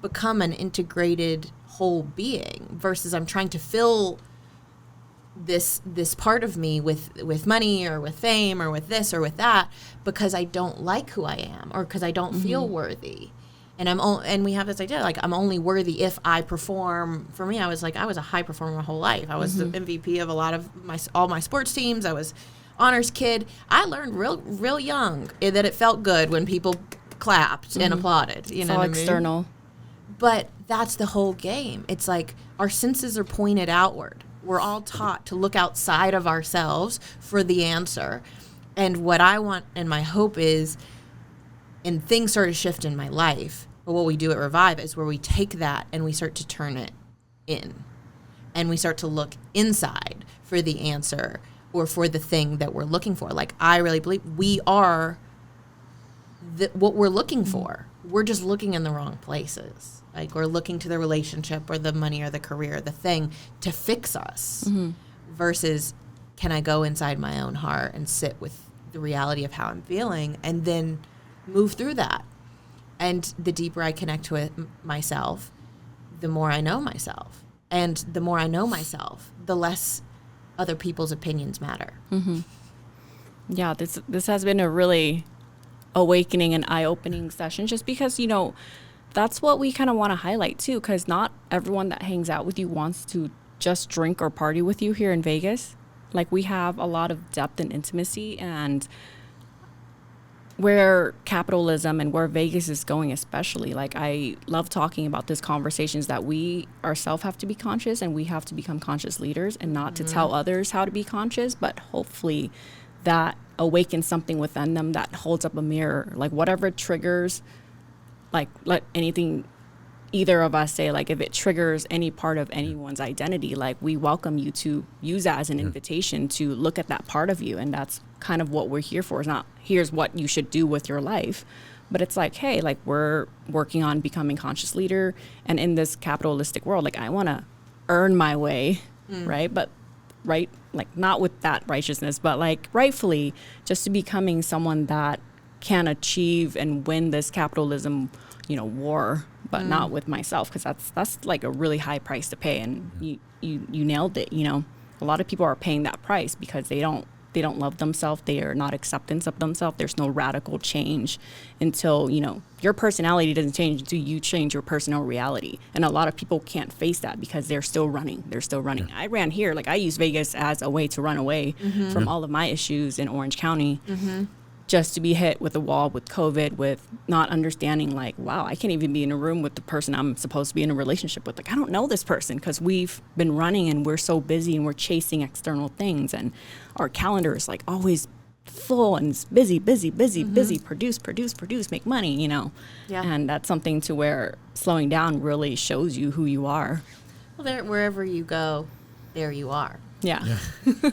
become an integrated whole being versus I'm trying to fill this part of me with money or with fame or with this or with that because I don't like who I am or because I don't feel worthy. And and we have this idea, like, I'm only worthy if I perform. For me, I was a high performer my whole life. I was the MVP of a lot of all my sports teams. I was honors kid. I learned real young that it felt good when people clapped and applauded. You know what I mean? External. But that's the whole game. It's like our senses are pointed outward. We're all taught to look outside of ourselves for the answer. And what I want and my hope is, and things sort of shift in my life, but what we do at Revive is where we take that and we start to turn it in. And we start to look inside for the answer or for the thing that we're looking for. Like, I really believe we are what we're looking for. We're just looking in the wrong places. Like, we're looking to the relationship or the money or the career or the thing to fix us versus can I go inside my own heart and sit with the reality of how I'm feeling and then move through that. And the deeper I connect with myself, the more I know myself. And the more I know myself, the less other people's opinions matter. Mm-hmm. Yeah, this has been a really awakening and eye-opening session just because, you know, that's what we kind of want to highlight too, because not everyone that hangs out with you wants to just drink or party with you here in Vegas. Like, we have a lot of depth and intimacy, and where capitalism and where Vegas is going especially, like, I love talking about these conversations that we ourselves have to be conscious and we have to become conscious leaders and not to tell others how to be conscious, but hopefully that awakens something within them that holds up a mirror. Like, whatever triggers, like, let anything either of us say, like, if it triggers any part of anyone's identity, like, we welcome you to use that as an invitation to look at that part of you. And that's kind of what we're here for. It's not, here's what you should do with your life, but it's like, hey, like, we're working on becoming conscious leader. And in this capitalistic world, like, I want to earn my way, right? But right, like, not with that righteousness, but like rightfully just to becoming someone that can achieve and win this capitalism, you know, war, but not with myself, because that's like a really high price to pay. And you nailed it. You know, a lot of people are paying that price because they don't love themselves. They are not acceptance of themselves. There's no radical change until, you know, your personality doesn't change until you change your personal reality. And a lot of people can't face that because they're still running. I ran here, like, I use Vegas as a way to run away from all of my issues in Orange County. Just to be hit with a wall with COVID, with not understanding, like, wow, I can't even be in a room with the person I'm supposed to be in a relationship with. Like, I don't know this person because we've been running and we're so busy and we're chasing external things. And our calendar is, like, always full and it's busy, produce, make money, you know. Yeah. And that's something to where slowing down really shows you who you are. Well, wherever you go, there you are. Yeah.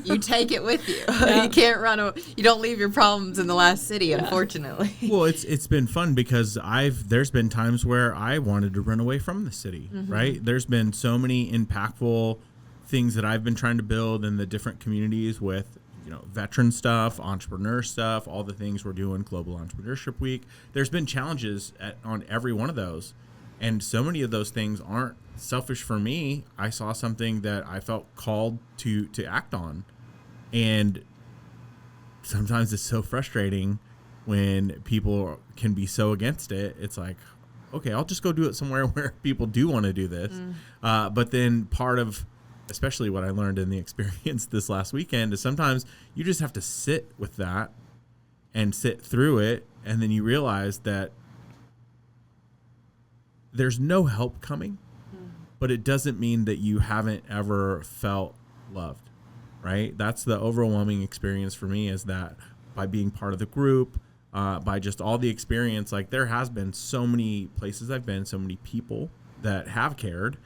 You take it with you. You can't run. You don't leave your problems in the last city, unfortunately. Well, it's been fun because there's been times where I wanted to run away from the city, right? There's been so many impactful things that I've been trying to build in the different communities with, you know, veteran stuff, entrepreneur stuff, all the things we're doing, Global Entrepreneurship Week. There's been challenges on every one of those. And so many of those things aren't selfish for me. I saw something that I felt called to act on. And sometimes it's so frustrating when people can be so against it. It's like, okay, I'll just go do it somewhere where people do want to do this. But then part of, especially what I learned in the experience this last weekend, is sometimes you just have to sit with that and sit through it. And then you realize that there's no help coming, but it doesn't mean that you haven't ever felt loved, right? That's the overwhelming experience for me, is that by being part of the group, by just all the experience, like there has been so many places I've been, so many people that have cared.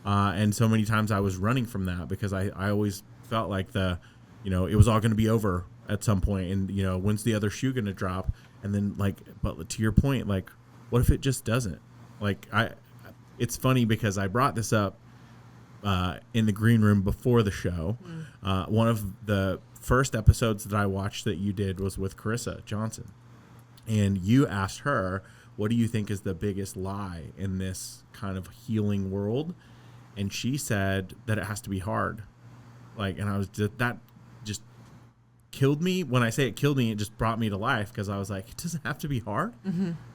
And so many times I was running from that because I always felt like it was all going to be over at some point. And, when's the other shoe going to drop? And then but to your point, what if it just doesn't? It's funny because I brought this up in the green room before the show. One of the first episodes that I watched that you did was with Carissa Johnson. And you asked her, what do you think is the biggest lie in this kind of healing world? And she said that it has to be hard. And I was that just killed me. When I say it killed me, it just brought me to life, because I was like, it doesn't have to be hard.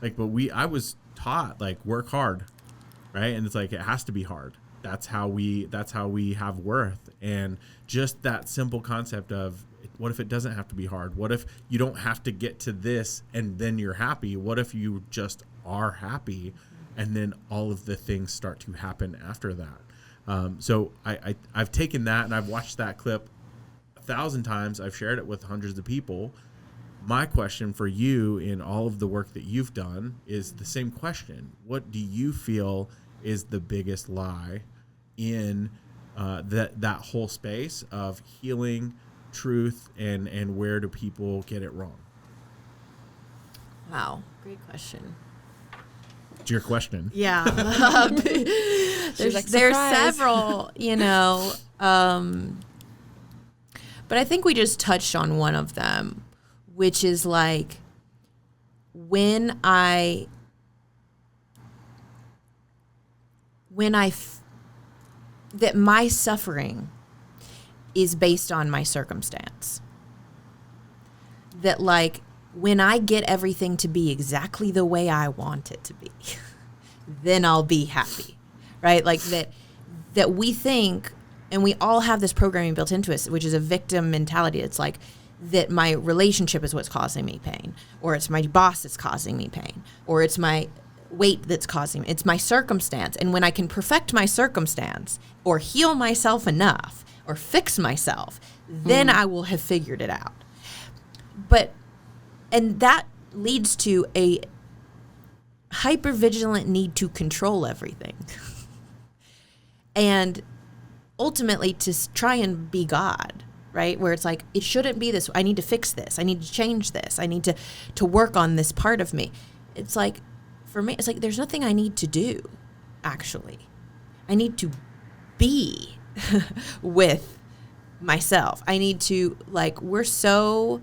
But I was taught work hard, right? And it's it has to be hard. That's how we have worth. And just that simple concept of, what if it doesn't have to be hard? What if you don't have to get to this and then you're happy? What if you just are happy and then all of the things start to happen after that? So I've taken that and I've watched that clip 1,000 times. I've shared it with hundreds of people. My question for you in all of the work that you've done is the same question. What do you feel is the biggest lie in that whole space of healing, truth, and where do people get it wrong? Wow, great question. It's your question. Yeah. There's several, but I think we just touched on one of them, which is that my suffering is based on my circumstance. That when I get everything to be exactly the way I want it to be, then I'll be happy, right? That we think, and we all have this programming built into us, which is a victim mentality. It's that my relationship is what's causing me pain, or it's my boss that's causing me pain, or it's my weight that's causing me. It's my circumstance. And when I can perfect my circumstance or heal myself enough or fix myself, then I will have figured it out. And that leads to a hypervigilant need to control everything. And ultimately to try and be God, right? Where it's it shouldn't be this. I need to fix this. I need to change this. I need to work on this part of me. It's for me, it's there's nothing I need to do, actually. I need to be with myself. I need to, we're so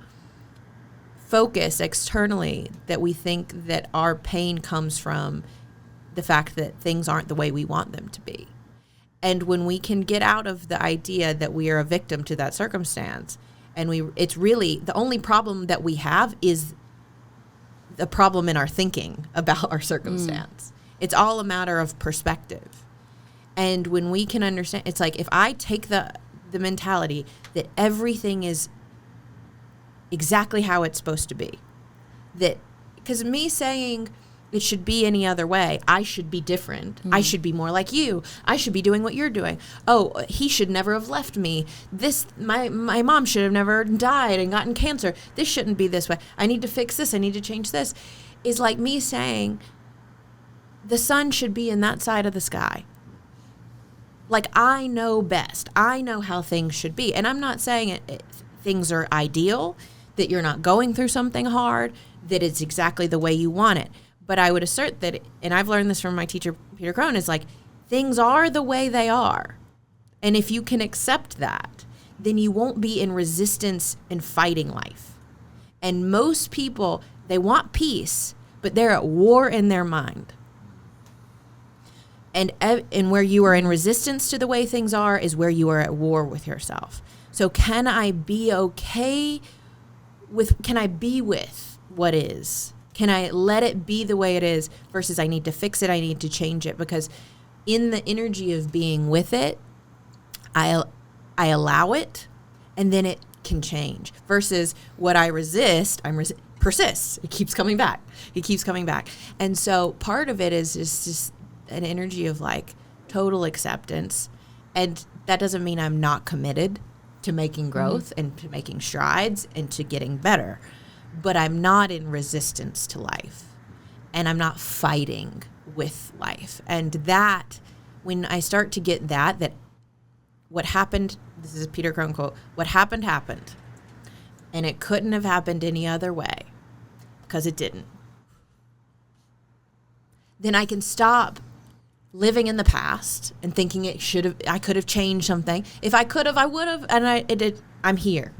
focused externally that we think that our pain comes from the fact that things aren't the way we want them to be. And when we can get out of the idea that we are a victim to that circumstance, and it's really, the only problem that we have is the problem in our thinking about our circumstance. It's all a matter of perspective. And when we can understand, it's if I take the mentality that everything is exactly how it's supposed to be, because me saying it should be any other way, I should be different. I should be more like you. I should be doing what you're doing. Oh, he should never have left me. My mom should have never died and gotten cancer. This shouldn't be this way. I need to fix this. I need to change this. Is me saying the sun should be in that side of the sky. I know best. I know how things should be. And I'm not saying things are ideal, that you're not going through something hard, that it's exactly the way you want it. But I would assert that, and I've learned this from my teacher, Peter Crone, is things are the way they are. And if you can accept that, then you won't be in resistance and fighting life. And most people, they want peace, but they're at war in their mind. And where you are in resistance to the way things are is where you are at war with yourself. So can I be okay with what is? Can I let it be the way it is versus I need to fix it, I need to change it? Because in the energy of being with it, I allow it, and then it can change. Versus what I resist, persists. It keeps coming back. It keeps coming back. And so part of it is just an energy of like total acceptance. And that doesn't mean I'm not committed to making growth and to making strides and to getting better. But I'm not in resistance to life, and I'm not fighting with life. And that, when I start to get that what happened, this is a Peter Crone quote, what happened, happened. And it couldn't have happened any other way, because it didn't. Then I can stop living in the past and thinking I could have changed something. If I could have, I would have, and I'm here.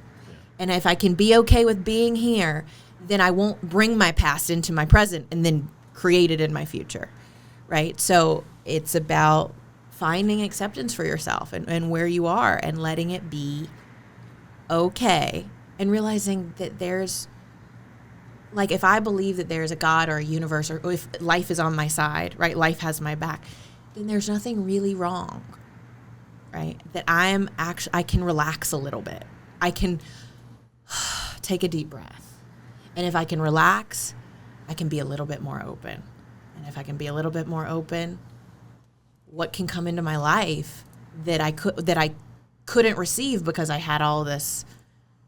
And if I can be okay with being here, then I won't bring my past into my present and then create it in my future, right? So it's about finding acceptance for yourself and where you are and letting it be okay, and realizing that there's, like, if I believe that there's a God or a universe, or if life is on my side, right, life has my back, then there's nothing really wrong, right? That I can relax a little bit. I can take a deep breath. And if I can relax, I can be a little bit more open. And if I can be a little bit more open, what can come into my life that I couldn't receive because I had all this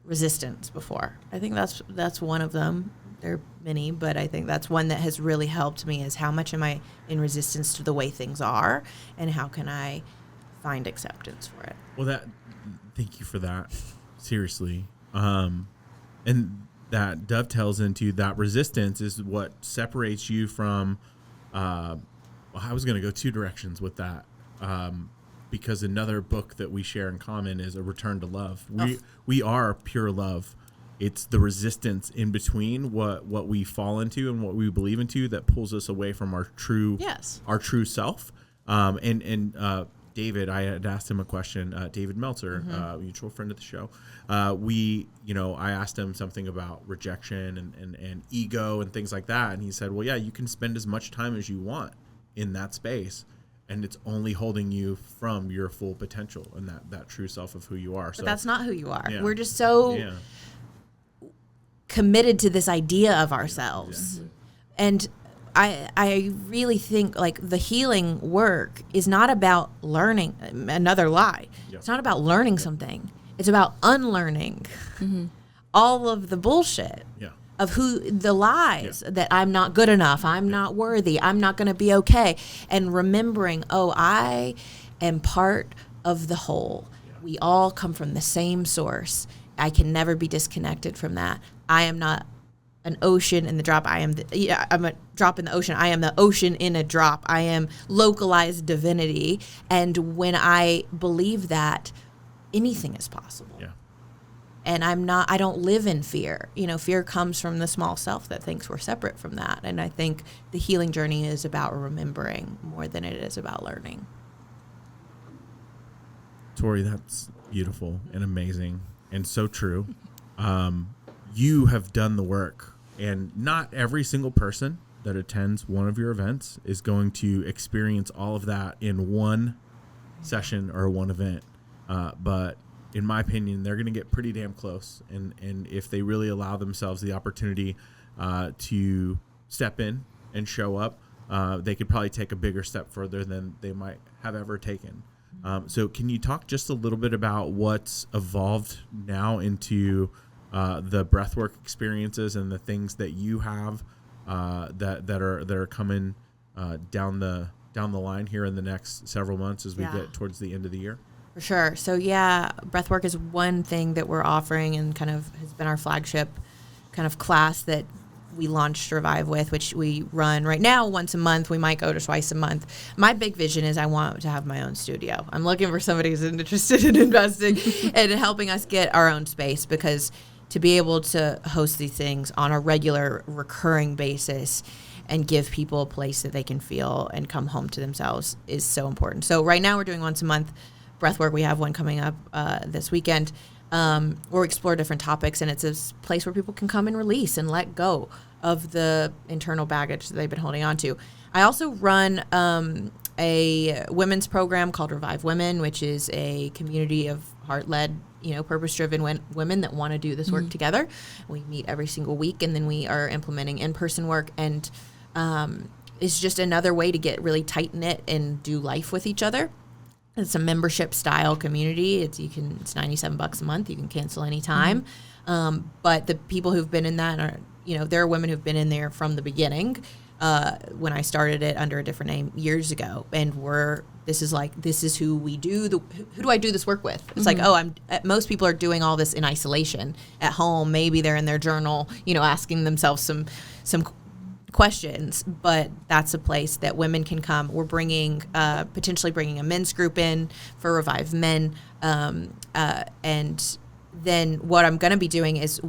resistance before? I think that's one of them. There are many, but I think that's one that has really helped me, is how much am I in resistance to the way things are, and how can I find acceptance for it? Well, thank you for that. Seriously. And that dovetails into that resistance is what separates you from, I was going to go two directions with that. Because another book that we share in common is A Return to Love. We are pure love. It's the resistance in between what we fall into and what we believe into that pulls us away from our true self. And David, I had asked him a question. David Meltzer, mutual friend of the show. I asked him something about rejection and ego and things like that, and he said, "Well, yeah, you can spend as much time as you want in that space, and it's only holding you from your full potential and that true self of who you are." But that's not who you are. Yeah. We're just so committed to this idea of ourselves, and I really think, like, the healing work is not about learning another lie. Yep. It's not about learning something. It's about unlearning all of the bullshit of the lies that I'm not good enough, I'm not worthy, I'm not going to be okay. And remembering, I am part of the whole. Yeah. We all come from the same source. I can never be disconnected from that. I am not an ocean in the drop. I'm a drop in the ocean. I am the ocean in a drop. I am localized divinity. And when I believe that, anything is possible. Yeah. And I don't live in fear. Fear comes from the small self that thinks we're separate from that. And I think the healing journey is about remembering more than it is about learning. Tori, that's beautiful and amazing and so true. You have done the work, and not every single person that attends one of your events is going to experience all of that in one session or one event. But in my opinion, they're going to get pretty damn close. And if they really allow themselves the opportunity to step in and show up, they could probably take a bigger step further than they might have ever taken. So can you talk just a little bit about what's evolved now into the breathwork experiences and the things that you have that are coming down the line here in the next several months as we get towards the end of the year? For sure. So breathwork is one thing that we're offering and kind of has been our flagship kind of class that we launched Revive with, which we run right now once a month. We might go to twice a month. My big vision is I want to have my own studio. I'm looking for somebody who's interested in investing and helping us get our own space, because to be able to host these things on a regular, recurring basis and give people a place that they can feel and come home to themselves is so important. So right now we're doing once a month breathwork. We have one coming up this weekend. or explore different topics. And it's a place where people can come and release and let go of the internal baggage that they've been holding on to. I also run a women's program called Revive Women, which is a community of heart-led, purpose-driven women that want to do this work together. We meet every single week, and then we are implementing in-person work. And it's just another way to get really tight-knit and do life with each other. It's a membership-style community. It's $97 a month. You can cancel anytime. But the people who've been in that are, there are women who've been in there from the beginning. When I started it under a different name years ago, and this is who we do who do I do this work with? It's like, most people are doing all this in isolation at home. Maybe they're in their journal, asking themselves some questions, but that's a place that women can come. We're potentially bringing a men's group in for Revive Men, and then what I'm going to be doing is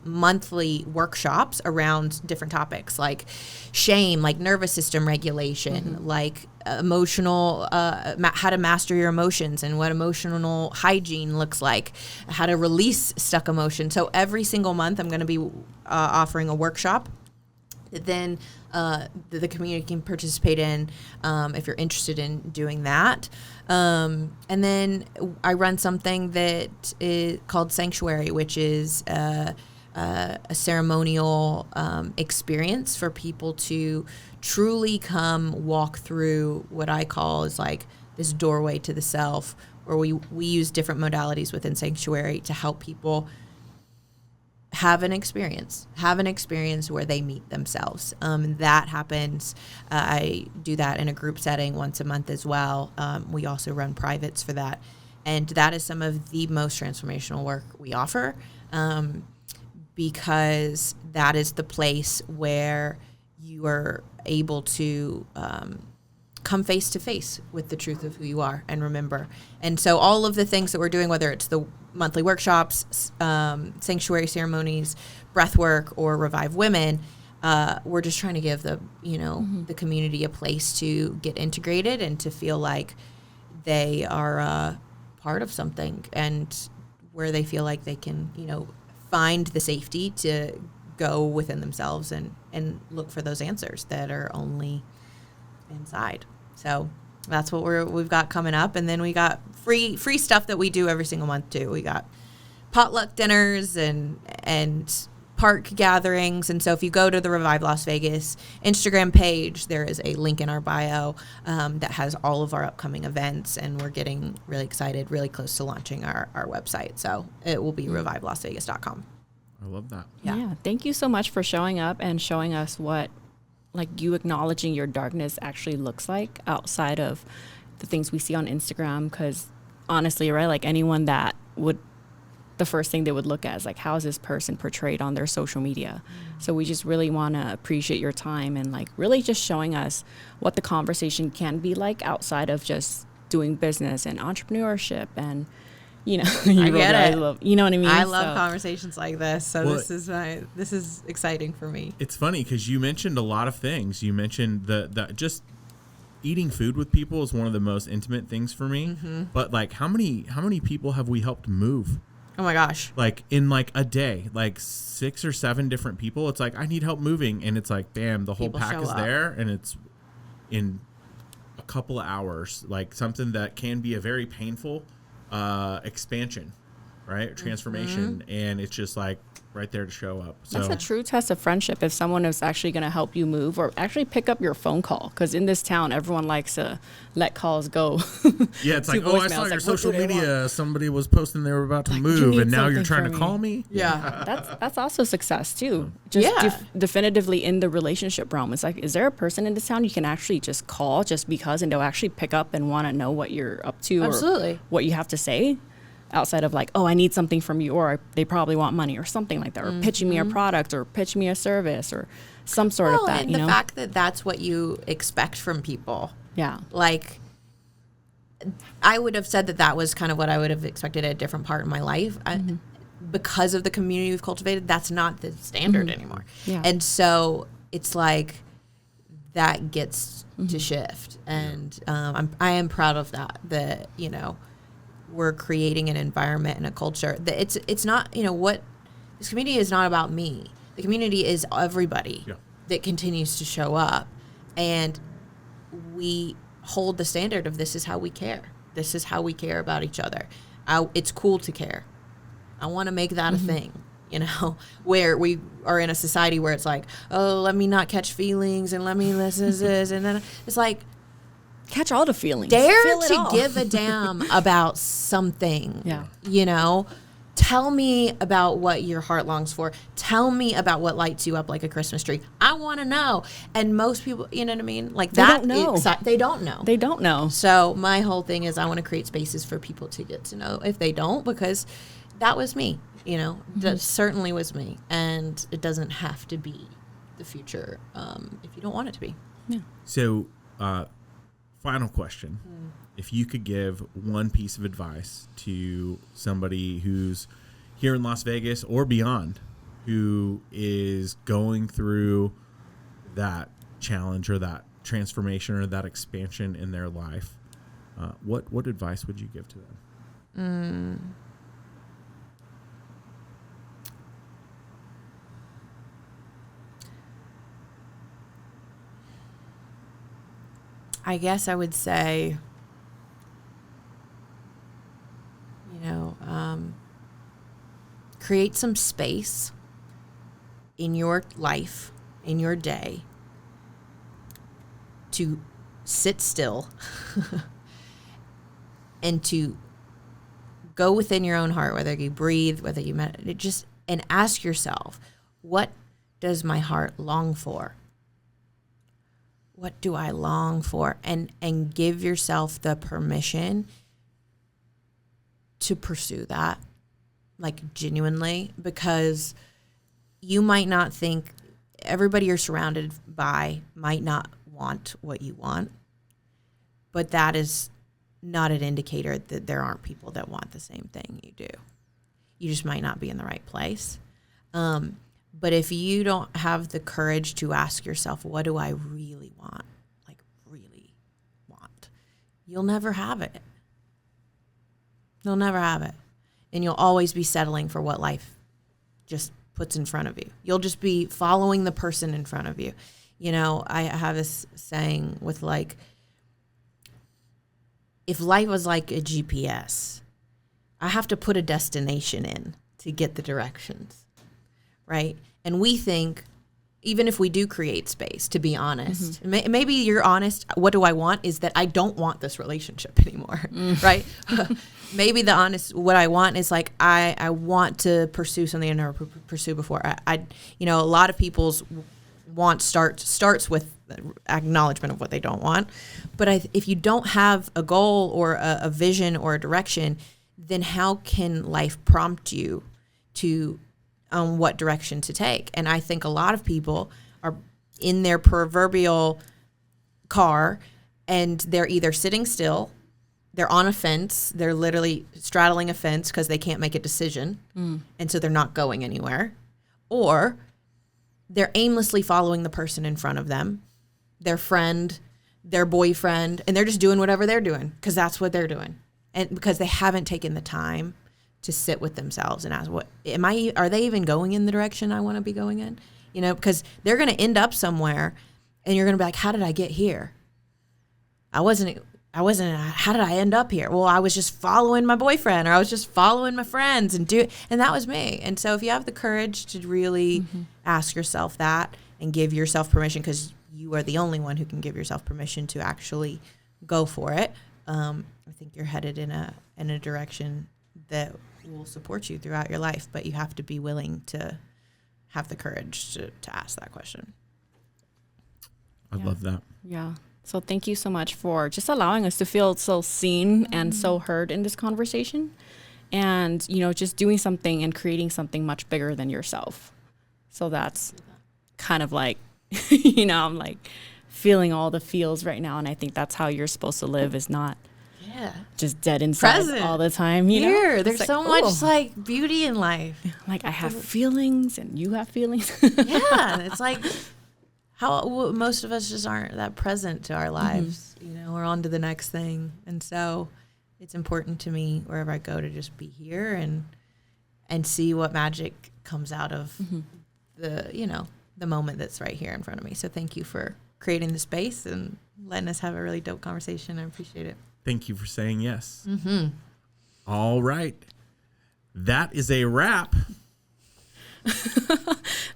monthly workshops around different topics like shame, like nervous system regulation, like emotional, how to master your emotions and what emotional hygiene looks like, how to release stuck emotion. So every single month I'm going to be offering a workshop that then the community can participate in if you're interested in doing that. And then I run something that is called Sanctuary, which is a ceremonial experience for people to truly come walk through what I call is like this doorway to the self, where we use different modalities within Sanctuary to help people have an experience where they meet themselves. That happens. I do that in a group setting once a month as well. We also run privates for that. And that is some of the most transformational work we offer, because that is the place where you are able to come face to face with the truth of who you are and remember. And so all of the things that we're doing, whether it's the monthly workshops, sanctuary ceremonies, breath work, or Revive Women, we're just trying to give the community a place to get integrated and to feel like they are part of something, and where they feel like they can find the safety to go within themselves and look for those answers that are only inside. So that's what we've got coming up. And then we got free stuff that we do every single month too. We got potluck dinners and park gatherings. And so if you go to the Revive Las Vegas Instagram page, there is a link in our bio that has all of our upcoming events. And we're getting really excited, really close to launching our website. So it will be revivelasvegas.com. I love that. Yeah. Thank you so much for showing up and showing us what you acknowledging your darkness actually looks like outside of the things we see on Instagram. Because honestly, right, like anyone that would, the first thing they would look at is like, how is this person portrayed on their social media? So we just really want to appreciate your time and really just showing us what the conversation can be like outside of just doing business and entrepreneurship and I get it. You know what I mean? I love conversations like this. So this is exciting for me. It's funny because you mentioned a lot of things. You mentioned the just eating food with people is one of the most intimate things for me. Mm-hmm. But how many people have we helped move? Oh my gosh. In a day, 6 or 7 different people. It's I need help moving, and it's bam, the whole people pack is there, and it's in a couple of hours. Something that can be a very painful expansion, right? Transformation. And it's just right there to show up. So that's a true test of friendship. If someone is actually going to help you move or actually pick up your phone call, because in this town, everyone likes to let calls go. Yeah, it's I saw your social media. Somebody was posting they were about to move, and now you're trying to call me. Yeah, that's also success too. Just definitively in the relationship realm. It's is there a person in this town you can actually just call just because, and they'll actually pick up and want to know what you're up to or what you have to say? Outside of I need something from you, or they probably want money or something like that, or pitching me a product or pitch me a service or some sort of that. And the fact that that's what you expect from people. Yeah. I would have said that was kind of what I would have expected at a different part of my life. Because of the community we've cultivated, that's not the standard anymore. Yeah. And so it's that gets to shift. And I am proud of that, we're creating an environment and a culture that it's not, what this community is not about me. The community is everybody that continues to show up, and we hold the standard of this is how we care. This is how we care about each other. It's cool to care. I want to make that a thing, where we are in a society where it's like, oh, let me not catch feelings and let me this. And then it's like, catch all the feelings. Dare to give a damn about something. Yeah. Tell me about what your heart longs for. Tell me about what lights you up like a Christmas tree. I want to know. And most people, you know what I mean? Like they that. Don't know. They don't know. They don't know. So my whole thing is I want to create spaces for people to get to know if they don't, because that was me, that certainly was me. And it doesn't have to be the future if you don't want it to be. Yeah. So, final question. If you could give one piece of advice to somebody who's here in Las Vegas or beyond, who is going through that challenge or that transformation or that expansion in their life, what advice would you give to them? I guess I would say, create some space in your life, in your day, to sit still and to go within your own heart, whether you breathe, whether you meditate, and ask yourself, what does my heart long for? What do I long for? And give yourself the permission to pursue that, like genuinely, because you might not think, everybody you're surrounded by might not want what you want, but that is not an indicator that there aren't people that want the same thing you do. You just might not be in the right place. But if you don't have the courage to ask yourself, what do I really want? Like really want? You'll never have it. You'll never have it. And you'll always be settling for what life just puts in front of you. You'll just be following the person in front of you. I have this saying with like, if life was like a GPS, I have to put a destination in to get the directions, right? And we think, even if we do create space, to be honest, maybe you're honest, what do I want is that I don't want this relationship anymore, right? Maybe what I want is like, I want to pursue something I never pursued before. A lot of people's want starts with acknowledgement of what they don't want. But if you don't have a goal or a vision or a direction, then how can life prompt you to what direction to take? And I think a lot of people are in their proverbial car and they're either sitting still, they're on a fence, they're literally straddling a fence because they can't make a decision, and so they're not going anywhere, or they're aimlessly following the person in front of them, their friend, their boyfriend, and they're just doing whatever they're doing because that's what they're doing, and because they haven't taken the time to sit with themselves and ask, are they even going in the direction I want to be going in? Because they're going to end up somewhere and you're going to be like, how did I get here? I wasn't, how did I end up here? Well, I was just following my boyfriend, or I was just following my friends and that was me. And so if you have the courage to really ask yourself that and give yourself permission, because you are the only one who can give yourself permission to actually go for it. I think you're headed in a direction that will support you throughout your life, but you have to be willing to have the courage to ask that question. I love that. Yeah. So thank you so much for just allowing us to feel so seen and so heard in this conversation, and, just doing something and creating something much bigger than yourself. So that's kind of like, I'm like feeling all the feels right now. And I think that's how you're supposed to live, is not just dead inside present all the time. There's like, so much like beauty in life. Like I have feelings and you have feelings. Yeah. It's like how most of us just aren't that present to our lives. We're on to the next thing. And so it's important to me wherever I go to just be here and see what magic comes out of the moment that's right here in front of me. So thank you for creating the space and letting us have a really dope conversation. I appreciate it. Thank you for saying yes. All right. That is a wrap.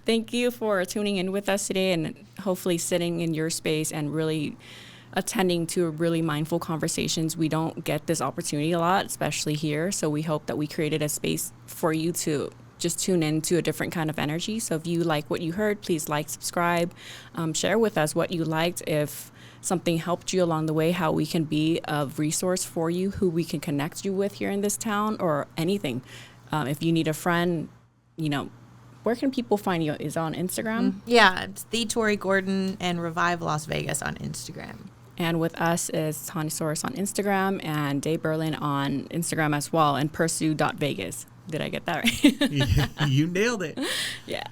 Thank you for tuning in with us today and hopefully sitting in your space and really attending to really mindful conversations. We don't get this opportunity a lot, especially here. So we hope that we created a space for you to just tune into a different kind of energy. So if you like what you heard, please like, subscribe, share with us what you liked. If something helped you along the way, how we can be a resource for you, who we can connect you with here in this town, or anything. If you need a friend, where can people find you? Is it on Instagram? Yeah, it's the Tori Gordon and Revive Las Vegas on Instagram. And with us is Tanisaurus on Instagram and Dave Berlin on Instagram as well, and pursue.vegas. Did I get that right? You nailed it. Yeah.